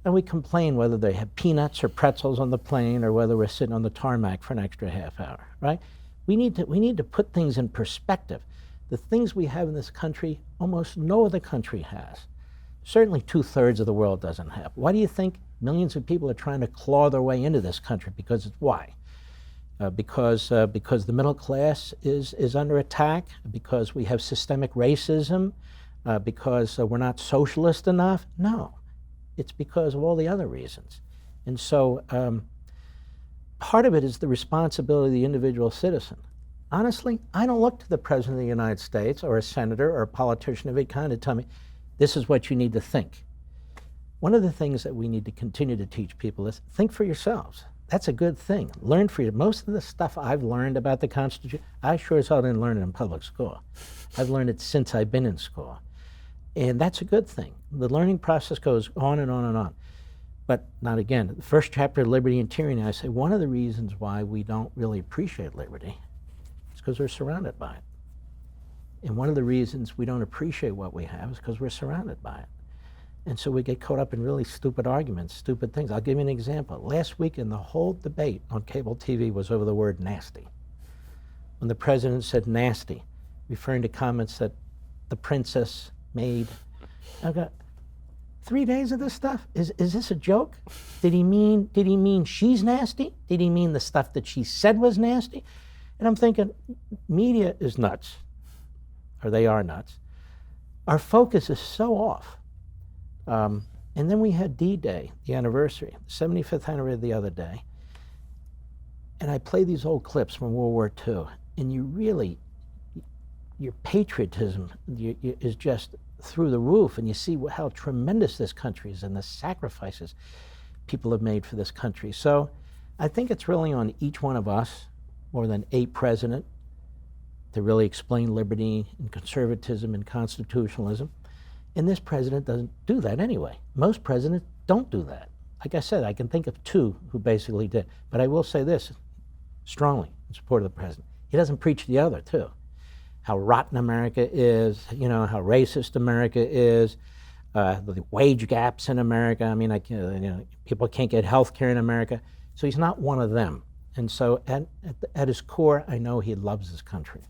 And we complain whether they have peanuts or pretzels on the plane or whether we're sitting on the tarmac for an extra half hour, right? We need to put things in perspective. The things we have in this country, almost no other country has. Certainly 2/3 of the world doesn't have. Why do you think millions of people are trying to claw their way into this country? Because it's why? Because the middle class is under attack, because we have systemic racism, because we're not socialist enough? No, it's because of all the other reasons. And so part of it is the responsibility of the individual citizen. Honestly, I don't look to the President of the United States or a senator or a politician of any kind to tell me, this is what you need to think. One of the things that we need to continue to teach people is think for yourselves. That's a good thing. Learn for you. Most of the stuff I've learned about the Constitution, I sure as hell didn't learn it in public school. I've learned it since I've been in school. And that's a good thing. The learning process goes on and on and on. But not again. The first chapter, Liberty and Tyranny, I say one of the reasons why we don't really appreciate liberty is because we're surrounded by it. And one of the reasons we don't appreciate what we have is because we're surrounded by it. And so we get caught up in really stupid arguments, stupid things. I'll give you an example. Last weekend, the whole debate on cable TV was over the word nasty. When the president said nasty, referring to comments that the princess made, I've got 3 days of this stuff? Is this a joke? Did he mean she's nasty? Did he mean the stuff that she said was nasty? And I'm thinking, media is nuts, or they are nuts. Our focus is so off. And then we had D-Day, the anniversary, the 75th anniversary the other day. And I play these old clips from World War II, and your patriotism is just through the roof, and you see how tremendous this country is and the sacrifices people have made for this country. So I think it's really on each one of us, more than a president, to really explain liberty and conservatism and constitutionalism. And this president doesn't do that anyway. Most presidents don't do that. Like I said, I can think of 2 who basically did. But I will say this strongly in support of the president. He doesn't preach the other, too. How rotten America is, how racist America is, the wage gaps in America. I mean, people can't get health care in America. So he's not one of them. And so at his core, I know he loves his country.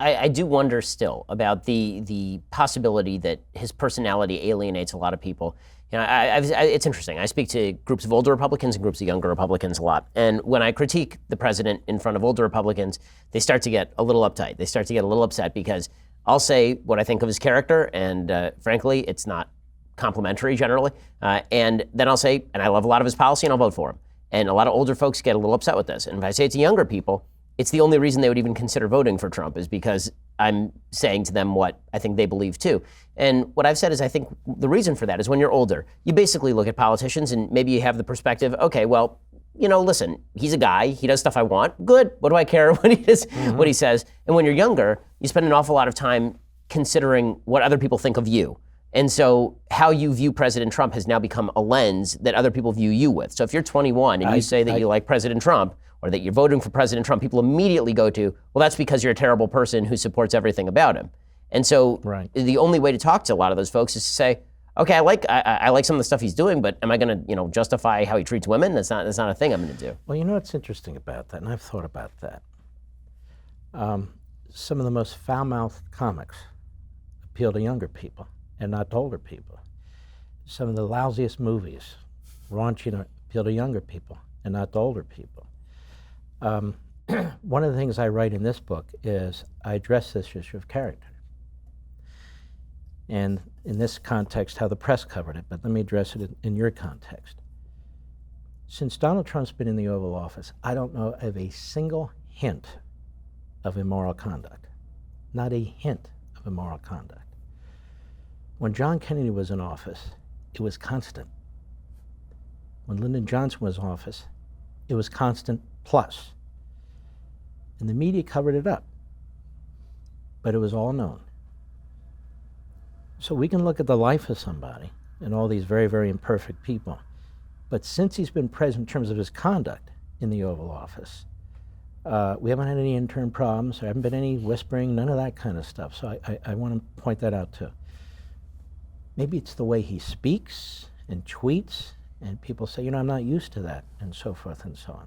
I do wonder still about the possibility that his personality alienates a lot of people. It's interesting. I speak to groups of older Republicans and groups of younger Republicans a lot. And when I critique the president in front of older Republicans, they start to get a little uptight. They start to get a little upset because I'll say what I think of his character, and frankly, it's not complimentary generally. And then I'll say, and I love a lot of his policy, and I'll vote for him. And a lot of older folks get a little upset with this. And if I say it to younger people, it's the only reason they would even consider voting for Trump is because I'm saying to them what I think they believe too. And what I've said is I think the reason for that is when you're older, you basically look at politicians and maybe you have the perspective, okay, well, listen, he's a guy, he does stuff I want, good, what do I care what he does, what he says? And when you're younger, you spend an awful lot of time considering what other people think of you. And so how you view President Trump has now become a lens that other people view you with. So if you're 21 and you say that you like President Trump, or that you're voting for President Trump, people immediately go to, well, that's because you're a terrible person who supports everything about him. And so the only way to talk to a lot of those folks is to say, okay, I like some of the stuff he's doing, but am I going to justify how he treats women? That's not a thing I'm going to do. Well, what's interesting about that, and I've thought about that. Some of the most foul-mouthed comics appeal to younger people and not to older people. Some of the lousiest movies, raunchy, appeal to younger people and not to older people. One of the things I write in this book is I address this issue of character. And in this context, how the press covered it, but let me address it in your context. Since Donald Trump's been in the Oval Office, I don't know of a single hint of immoral conduct. Not a hint of immoral conduct. When John Kennedy was in office, it was constant. When Lyndon Johnson was in office, it was constant plus. And the media covered it up, but it was all known. So we can look at the life of somebody and all these very, very imperfect people, but since he's been president in terms of his conduct in the Oval Office, we haven't had any intern problems, there haven't been any whispering, none of that kind of stuff. So I want to point that out too. Maybe it's the way he speaks and tweets, and people say, I'm not used to that, and so forth and so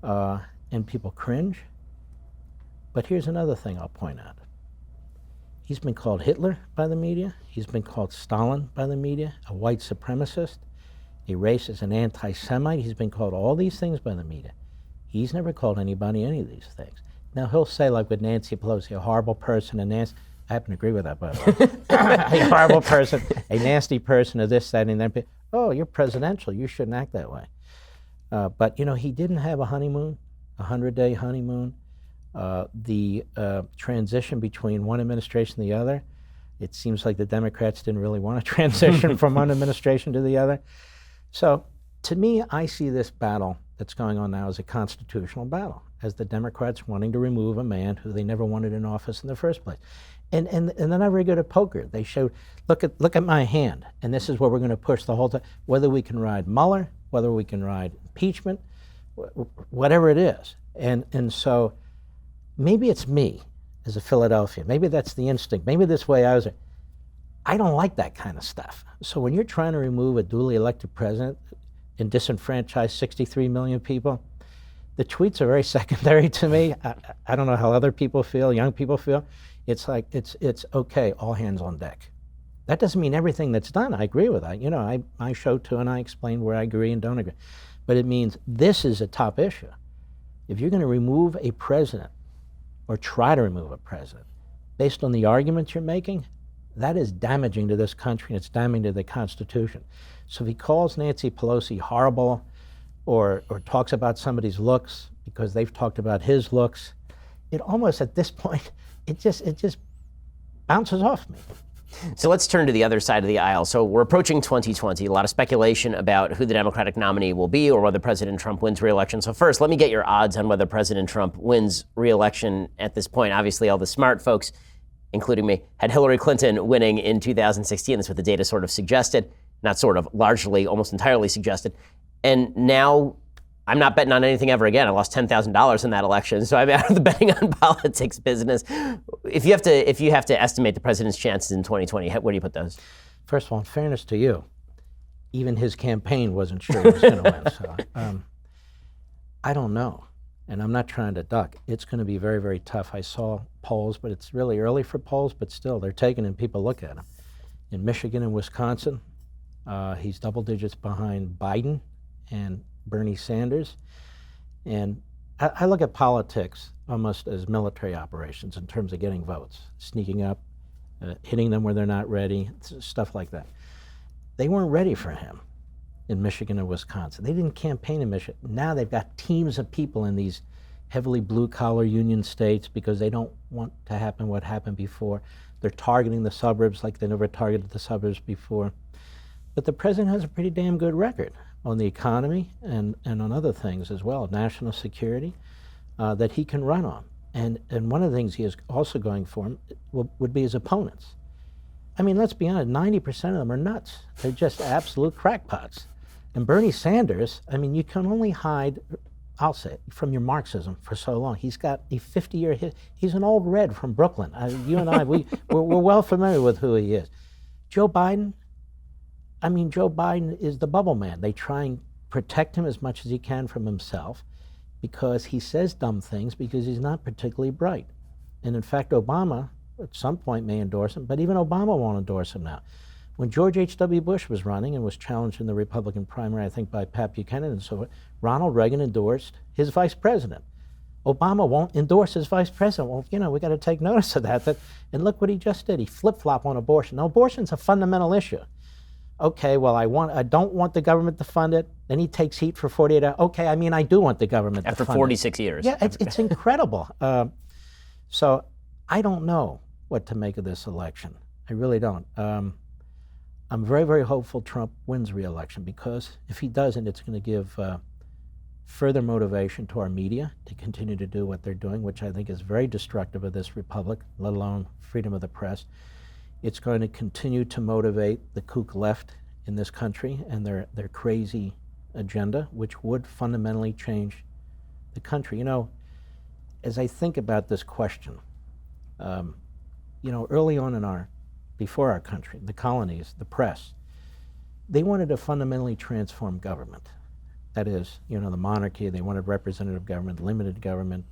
on. And people cringe. But here's another thing I'll point out. He's been called Hitler by the media. He's been called Stalin by the media, a white supremacist, a racist, an anti-Semite. He's been called all these things by the media. He's never called anybody any of these things. Now, he'll say, like with Nancy Pelosi, a horrible person, and Nancy, I happen to agree with that, by the way. A horrible person, a nasty person, or this, that, and that. Oh, you're presidential. You shouldn't act that way. But, he didn't have a honeymoon, a 100-day honeymoon. The transition between one administration and the other, it seems like the Democrats didn't really want to transition from one administration to the other. So to me, I see this battle that's going on now as a constitutional battle, as the Democrats wanting to remove a man who they never wanted in office in the first place. And they're not very good at poker. They showed, look at my hand, and this is where we're going to push the whole time, whether we can ride Mueller, whether we can ride impeachment, whatever it is. And so maybe it's me as a Philadelphian. Maybe that's the instinct. Maybe this way I was. I don't like that kind of stuff. So when you're trying to remove a duly elected president and disenfranchise 63 million people, the tweets are very secondary to me. I don't know how other people feel, young people feel. It's like, it's okay, all hands on deck. That doesn't mean everything that's done, I agree with that. You know, my show too, and I explain where I agree and don't agree. But it means this is a top issue. If you're gonna remove a president, or try to remove a president, based on the arguments you're making, that is damaging to this country and it's damaging to the Constitution. So if he calls Nancy Pelosi horrible or talks about somebody's looks because they've talked about his looks, it almost at this point, it just bounces off me. So let's turn to the other side of the aisle. So we're approaching 2020, a lot of speculation about who the Democratic nominee will be or whether President Trump wins re-election. So first, let me get your odds on whether President Trump wins re-election at this point. Obviously, all the smart folks, including me, had Hillary Clinton winning in 2016. That's what the data sort of suggested. Not sort of, largely, almost entirely suggested. And now I'm not betting on anything ever again. I lost $10,000 in that election, so I'm out of the betting on politics business. If you have to estimate the president's chances in 2020, where do you put those? First of all, in fairness to you, even his campaign wasn't sure he was going to win. So I don't know, and I'm not trying to duck. It's going to be very, very tough. I saw polls, but it's really early for polls, but still, they're taken and people look at them. In Michigan and Wisconsin, he's double digits behind Biden and Bernie Sanders. And I look at politics almost as military operations in terms of getting votes, sneaking up, hitting them where they're not ready, stuff like that. They weren't ready for him in Michigan and Wisconsin. They didn't campaign in Michigan. Now they've got teams of people in these heavily blue-collar union states because they don't want to happen what happened before. They're targeting the suburbs like they never targeted the suburbs before. But the president has a pretty damn good record on the economy and on other things as well, national security, that he can run on. And one of the things he is also going for him would be his opponents. I mean, let's be honest, 90% of them are nuts. They're just absolute crackpots. And Bernie Sanders, I mean, you can only hide, I'll say, from your Marxism for so long. He's got a 50-year history. He's an old red from Brooklyn. You and I, we're well familiar with who he is. Joe Biden, I mean, Joe Biden is the bubble man. They try and protect him as much as he can from himself because he says dumb things because he's not particularly bright. And in fact, Obama at some point may endorse him, but even Obama won't endorse him now. When George H.W. Bush was running and was challenged in the Republican primary, I think by Pat Buchanan and so forth, Ronald Reagan endorsed his vice president. Obama won't endorse his vice president. Well, you know, we got to take notice of that. And look what he just did. He flip-flopped on abortion. Now, abortion's a fundamental issue. Okay, well, I don't want the government to fund it. Then he takes heat for 48 hours. Okay, I mean, I do want the government to fund it. After 46 years. Yeah, it's incredible. So I don't know what to make of this election. I really don't. I'm very, very hopeful Trump wins re-election because if he doesn't, it's going to give further motivation to our media to continue to do what they're doing, which I think is very destructive of this republic, let alone freedom of the press. It's going to continue to motivate the kook left in this country and their crazy agenda, which would fundamentally change the country. You know, as I think about this question, you know, early on before our country, the colonies, the press, they wanted to fundamentally transform government. That is, you know, the monarchy, they wanted representative government, limited government,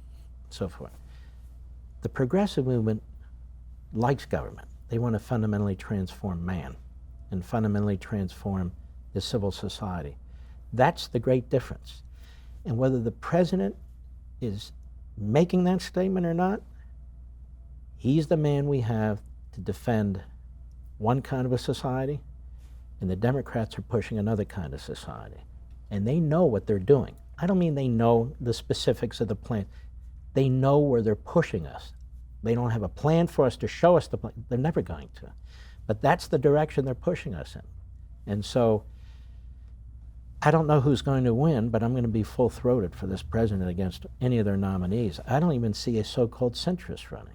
so forth. The progressive movement likes government. They want to fundamentally transform man and fundamentally transform the civil society. That's the great difference. And whether the president is making that statement or not, he's the man we have to defend one kind of a society, and the Democrats are pushing another kind of society. And they know what they're doing. I don't mean they know the specifics of the plan. They know where they're pushing us. They don't have a plan for us to show us the plan. They're never going to. But that's the direction they're pushing us in. And so I don't know who's going to win, but I'm going to be full-throated for this president against any of their nominees. I don't even see a so-called centrist running.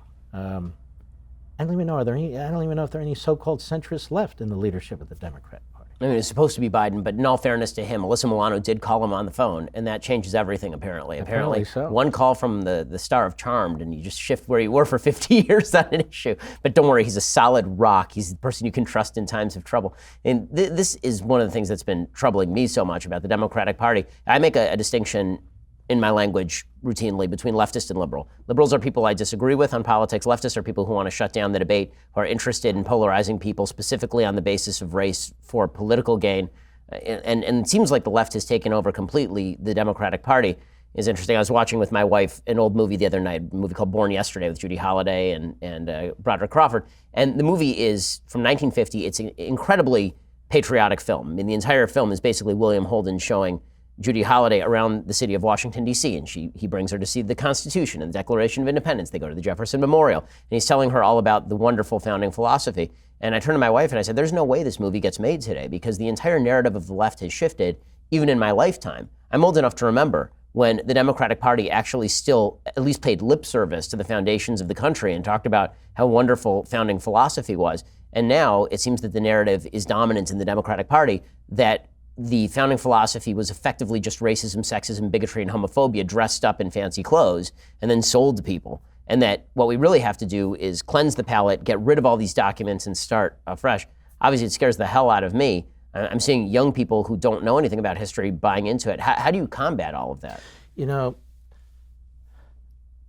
I don't even know if there are any so-called centrists left in the leadership of the Democrat Party. I mean, it's supposed to be Biden, but in all fairness to him, Alyssa Milano did call him on the phone, and that changes everything, apparently. Apparently so. One call from the star of Charmed, and you just shift where you were for 50 years on an issue. But don't worry, he's a solid rock. He's the person you can trust in times of trouble. And this is one of the things that's been troubling me so much about the Democratic Party. I make a distinction in my language routinely between leftist and liberal. Liberals are people I disagree with on politics. Leftists are people who want to shut down the debate, who are interested in polarizing people specifically on the basis of race for political gain. And it seems like the left has taken over completely the Democratic Party. It's interesting. I was watching with my wife an old movie the other night, a movie called Born Yesterday with Judy Holliday and Broderick Crawford. And the movie is from 1950. It's an incredibly patriotic film. I mean, the entire film is basically William Holden showing Judy Holliday around the city of Washington, D.C., and he brings her to see the Constitution and the Declaration of Independence. They go to the Jefferson Memorial, and he's telling her all about the wonderful founding philosophy. And I turned to my wife and I said, there's no way this movie gets made today because the entire narrative of the left has shifted, even in my lifetime. I'm old enough to remember when the Democratic Party actually still at least paid lip service to the foundations of the country and talked about how wonderful founding philosophy was. And now it seems that the narrative is dominant in the Democratic Party that the founding philosophy was effectively just racism, sexism, bigotry, and homophobia dressed up in fancy clothes and then sold to people. And that what we really have to do is cleanse the palate, get rid of all these documents, and start afresh. Obviously, it scares the hell out of me. I'm seeing young people who don't know anything about history buying into it. How do you combat all of that? You know,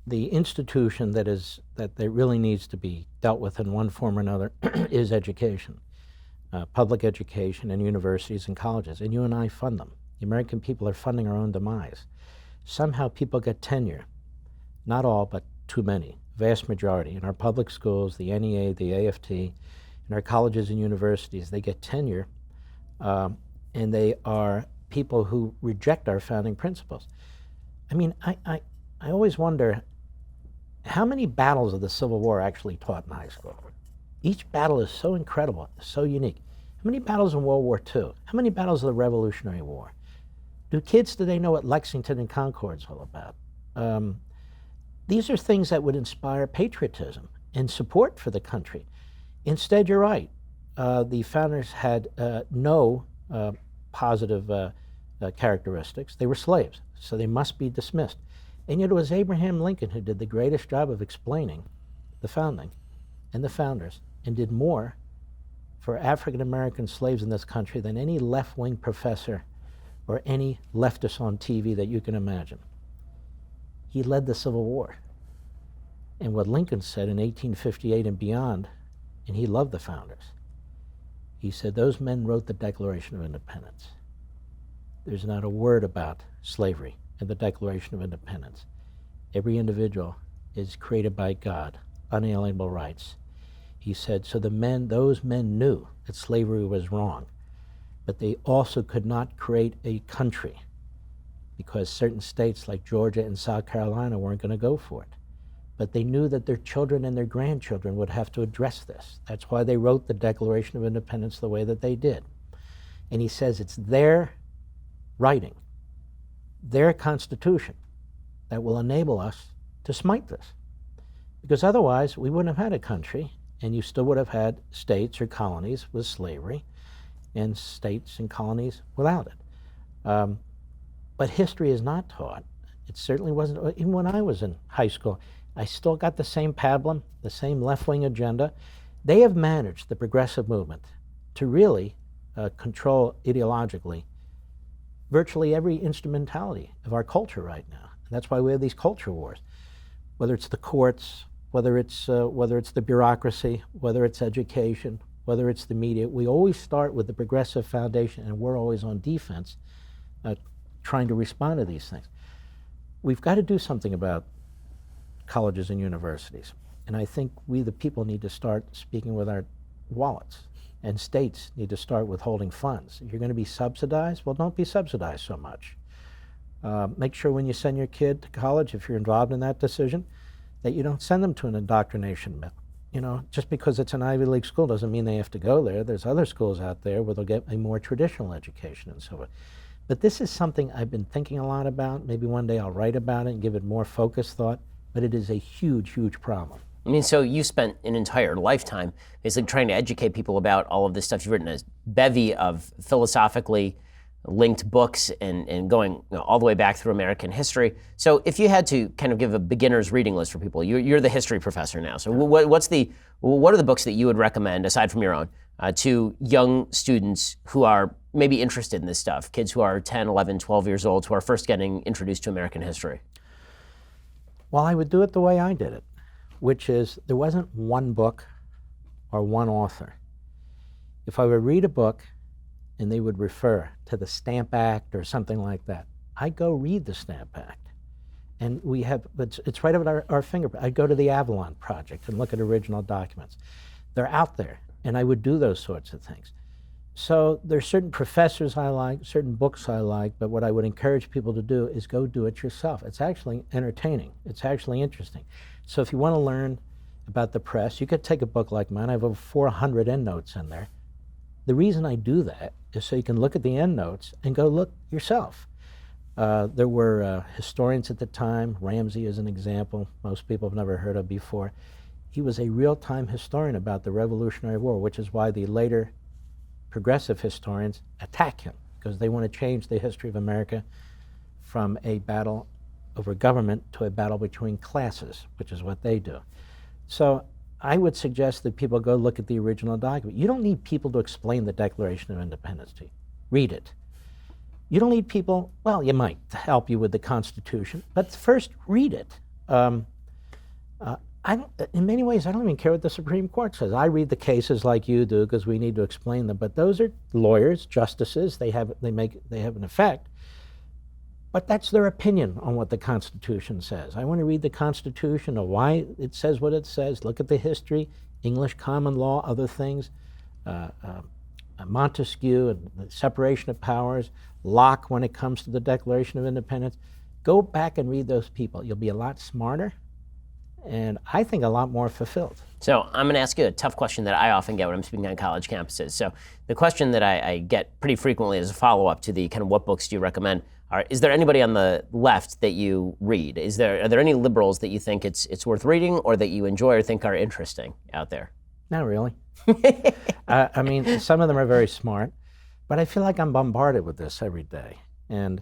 the institution that really needs to be dealt with in one form or another is education. Public education and universities and colleges, and you and I fund them. The American people are funding our own demise. Somehow people get tenure. Not all, but too many, vast majority. In our public schools, the NEA, the AFT, in our colleges and universities, they get tenure, and they are people who reject our founding principles. I mean, I always wonder how many battles of the Civil War are actually taught in high school. Each battle is so incredible, so unique. How many battles in World War II? How many battles of the Revolutionary War? Do they know what Lexington and Concord's all about? These are things that would inspire patriotism and support for the country. Instead, you're right. The founders had no positive characteristics. They were slaves, so they must be dismissed. And yet it was Abraham Lincoln who did the greatest job of explaining the founding and the founders, and did more for African-American slaves in this country than any left-wing professor or any leftist on TV that you can imagine. He led the Civil War. And what Lincoln said in 1858 and beyond, and he loved the founders, he said, those men wrote the Declaration of Independence. There's not a word about slavery in the Declaration of Independence. Every individual is created by God, unalienable rights. He said, so those men knew that slavery was wrong, but they also could not create a country because certain states like Georgia and South Carolina weren't going to go for it. But they knew that their children and their grandchildren would have to address this. That's why they wrote the Declaration of Independence the way that they did. And he says it's their writing, their constitution, that will enable us to smite this. Because otherwise, we wouldn't have had a country, and you still would have had states or colonies with slavery and states and colonies without it. But history is not taught. It certainly wasn't. Even when I was in high school, I still got the same pablum, the same left-wing agenda. They have managed, the progressive movement, to really control ideologically virtually every instrumentality of our culture right now. And that's why we have these culture wars. Whether it's the courts, whether it's the bureaucracy, whether it's education, whether it's the media, we always start with the progressive foundation, and we're always on defense, trying to respond to these things. We've got to do something about colleges and universities. And I think we, the people, need to start speaking with our wallets. And states need to start withholding funds. If you're going to be subsidized, well, don't be subsidized so much. Make sure when you send your kid to college, if you're involved in that decision, that you don't send them to an indoctrination mill. You know, just because it's an Ivy League school doesn't mean they have to go there. There's other schools out there where they'll get a more traditional education and so on. But this is something I've been thinking a lot about. Maybe one day I'll write about it and give it more focused thought, but it is a huge, huge problem. I mean, so you spent an entire lifetime basically trying to educate people about all of this stuff. You've written a bevy of philosophically linked books and going all the way back through American history. So if you had to kind of give a beginner's reading list for people, you're the history professor now. So what are the books that you would recommend, aside from your own, to young students who are maybe interested in this stuff, kids who are 10, 11, 12 years old, who are first getting introduced to American history? Well, I would do it the way I did it, which is there wasn't one book or one author. If I would read a book and they would refer to the Stamp Act or something like that, I'd go read the Stamp Act. And we have, it's right at our fingerprint. I'd go to the Avalon Project and look at original documents. They're out there, and I would do those sorts of things. So there's certain professors I like, certain books I like, but what I would encourage people to do is go do it yourself. It's actually entertaining. It's actually interesting. So if you want to learn about the press, you could take a book like mine. I have over 400 endnotes in there. The reason I do that is so you can look at the endnotes and go look yourself. There were historians at the time. Ramsey is an example most people have never heard of before. He was a real-time historian about the Revolutionary War, which is why the later progressive historians attack him, because they want to change the history of America from a battle over government to a battle between classes, which is what they do. So I would suggest that people go look at the original document. You don't need people to explain the Declaration of Independence to you. Read it. You don't need people, well, you might help you with the Constitution, but first read it. In many ways, I don't even care what the Supreme Court says. I read the cases like you do because we need to explain them, but those are lawyers, justices, they have an effect. But that's their opinion on what the Constitution says. I want to read the Constitution, or why it says what it says, look at the history, English common law, other things, Montesquieu and the separation of powers, Locke when it comes to the Declaration of Independence. Go back and read those people. You'll be a lot smarter and I think a lot more fulfilled. So I'm going to ask you a tough question that I often get when I'm speaking on college campuses. So the question that I get pretty frequently as a follow-up to the kind of what books do you recommend are, is there anybody on the left that you read? Are there any liberals that you think it's worth reading or that you enjoy or think are interesting out there? Not really. I mean, some of them are very smart, but I feel like I'm bombarded with this every day. And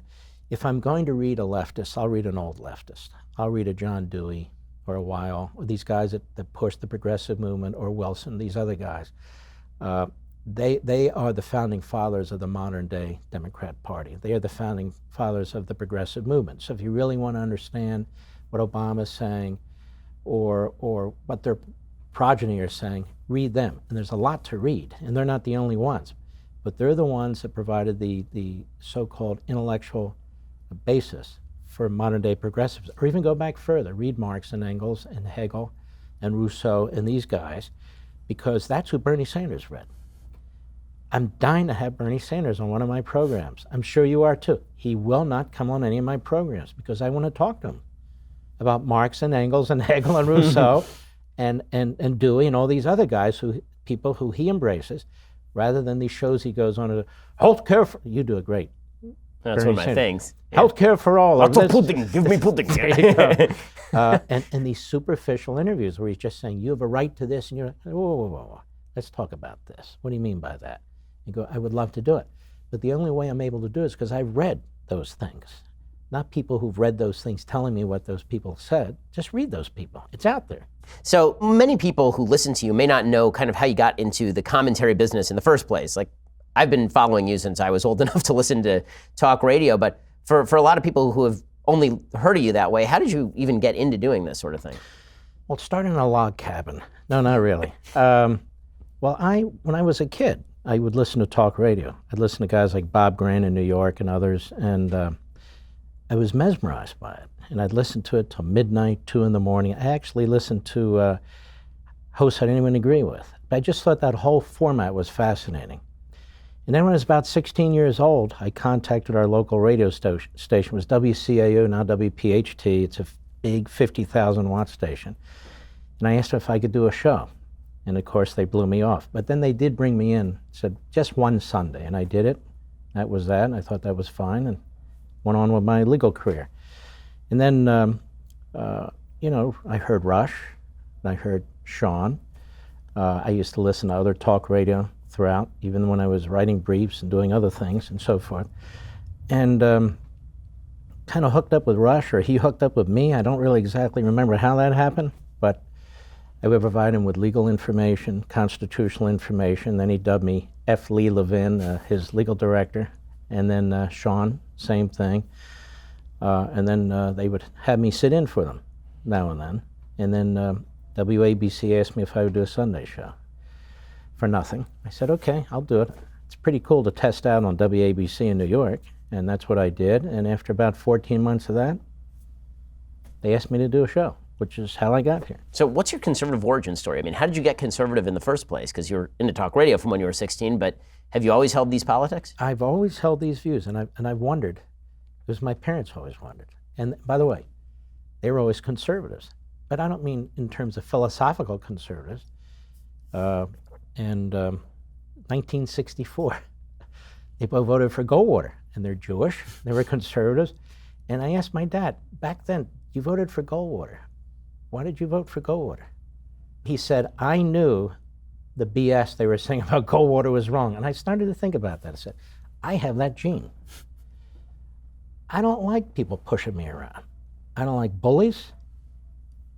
if I'm going to read a leftist, I'll read an old leftist. I'll read a John Dewey for a while, or these guys that push the progressive movement, or Wilson, these other guys. They are the founding fathers of the modern day Democrat Party. They are the founding fathers of the progressive movement. So if you really want to understand what Obama's saying or what their progeny are saying, read them. And there's a lot to read, and they're not the only ones. But they're the ones that provided the so-called intellectual basis for modern day progressives. Or even go back further, read Marx and Engels and Hegel and Rousseau and these guys, because that's who Bernie Sanders read. I'm dying to have Bernie Sanders on one of my programs. I'm sure you are too. He will not come on any of my programs because I want to talk to him about Marx and Engels and Hegel and Rousseau and Dewey and all these other guys, people who he embraces, rather than these shows he goes on to, healthcare for, you do a great. That's Bernie one of my Sanders. things. Healthcare for all. Lots of pudding. Give me pudding. There you go. And these superficial interviews where he's just saying, you have a right to this, and you're like, whoa. Let's talk about this. What do you mean by that? You go, I would love to do it. But the only way I'm able to do it is because I've read those things. Not people who've read those things telling me what those people said. Just read those people. It's out there. So many people who listen to you may not know kind of how you got into the commentary business in the first place. Like, I've been following you since I was old enough to listen to talk radio, but for a lot of people who have only heard of you that way, how did you even get into doing this sort of thing? Well, it started in a log cabin. No, not really. When I was a kid, I would listen to talk radio. I'd listen to guys like Bob Grant in New York and others, and I was mesmerized by it. And I'd listen to it till midnight, 2 in the morning. I actually listened to hosts I didn't even agree with. But I just thought that whole format was fascinating. And then when I was about 16 years old, I contacted our local radio station. It was WCAU, now WPHT. It's a big 50,000 watt station. And I asked them if I could do a show. And of course, they blew me off. But then they did bring me in, said, just one Sunday. And I did it. That was that. And I thought that was fine and went on with my legal career. And then, I heard Rush. and I heard Sean. I used to listen to other talk radio throughout, even when I was writing briefs and doing other things and so forth. And kind of hooked up with Rush, or he hooked up with me. I don't really exactly remember how that happened, but I would provide him with legal information, constitutional information. Then he dubbed me F. Lee Levin, his legal director. And then Sean, same thing. And then they would have me sit in for them now and then. And then WABC asked me if I would do a Sunday show for nothing. I said, okay, I'll do it. It's pretty cool to test out on WABC in New York. And that's what I did. And after about 14 months of that, they asked me to do a show, which is how I got here. So what's your conservative origin story? I mean, how did you get conservative in the first place? Because you're into talk radio from when you were 16, but have you always held these politics? I've always held these views, and I've wondered, because my parents always wondered. And by the way, they were always conservatives. But I don't mean in terms of philosophical conservatives. And 1964, they both voted for Goldwater, and they're Jewish, they were conservatives. And I asked my dad, back then, you voted for Goldwater. Why did you vote for Goldwater? He said, I knew the BS they were saying about Goldwater was wrong. And I started to think about that. I said, I have that gene. I don't like people pushing me around. I don't like bullies,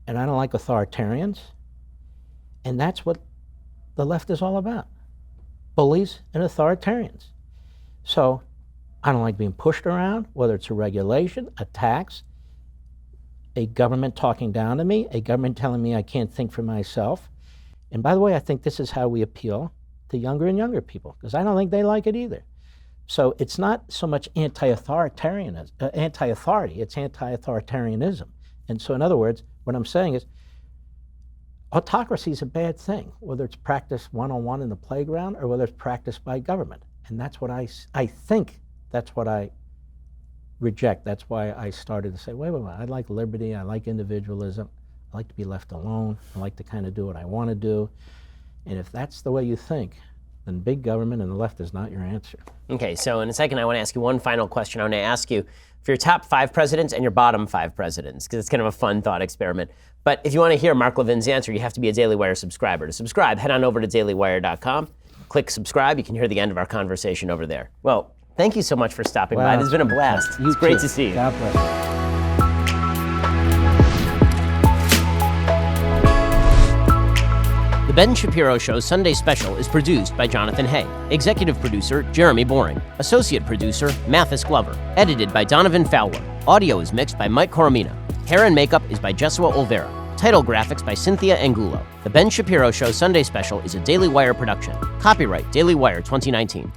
and I don't like authoritarians. And that's what the left is all about, bullies and authoritarians. So I don't like being pushed around, whether it's a regulation, a tax, a government talking down to me, a government telling me I can't think for myself. And by the way, I think this is how we appeal to younger and younger people, because I don't think they like it either. So it's not so much anti-authority, it's anti-authoritarianism. And so in other words, what I'm saying is, autocracy is a bad thing, whether it's practiced one-on-one in the playground or whether it's practiced by government. And that's what I think that's what I reject. That's why I started to say, wait, I like liberty, I like individualism, I like to be left alone, I like to kind of do what I want to do. And if that's the way you think, then big government and the left is not your answer. Okay, so in a second I want to ask you one final question. I want to ask you for your top 5 presidents and your bottom 5 presidents, because it's kind of a fun thought experiment. But if you want to hear Mark Levin's answer, you have to be a Daily Wire subscriber. To subscribe, head on over to dailywire.com, click subscribe. You can hear the end of our conversation over there. Well, thank you so much for stopping by. This has been a blast. It's great to see you. God bless. The Ben Shapiro Show Sunday Special is produced by Jonathan Hay. Executive producer, Jeremy Boring. Associate producer, Mathis Glover. Edited by Donovan Fowler. Audio is mixed by Mike Coromina. Hair and makeup is by Jesua Olvera. Title graphics by Cynthia Angulo. The Ben Shapiro Show Sunday Special is a Daily Wire production. Copyright Daily Wire 2019.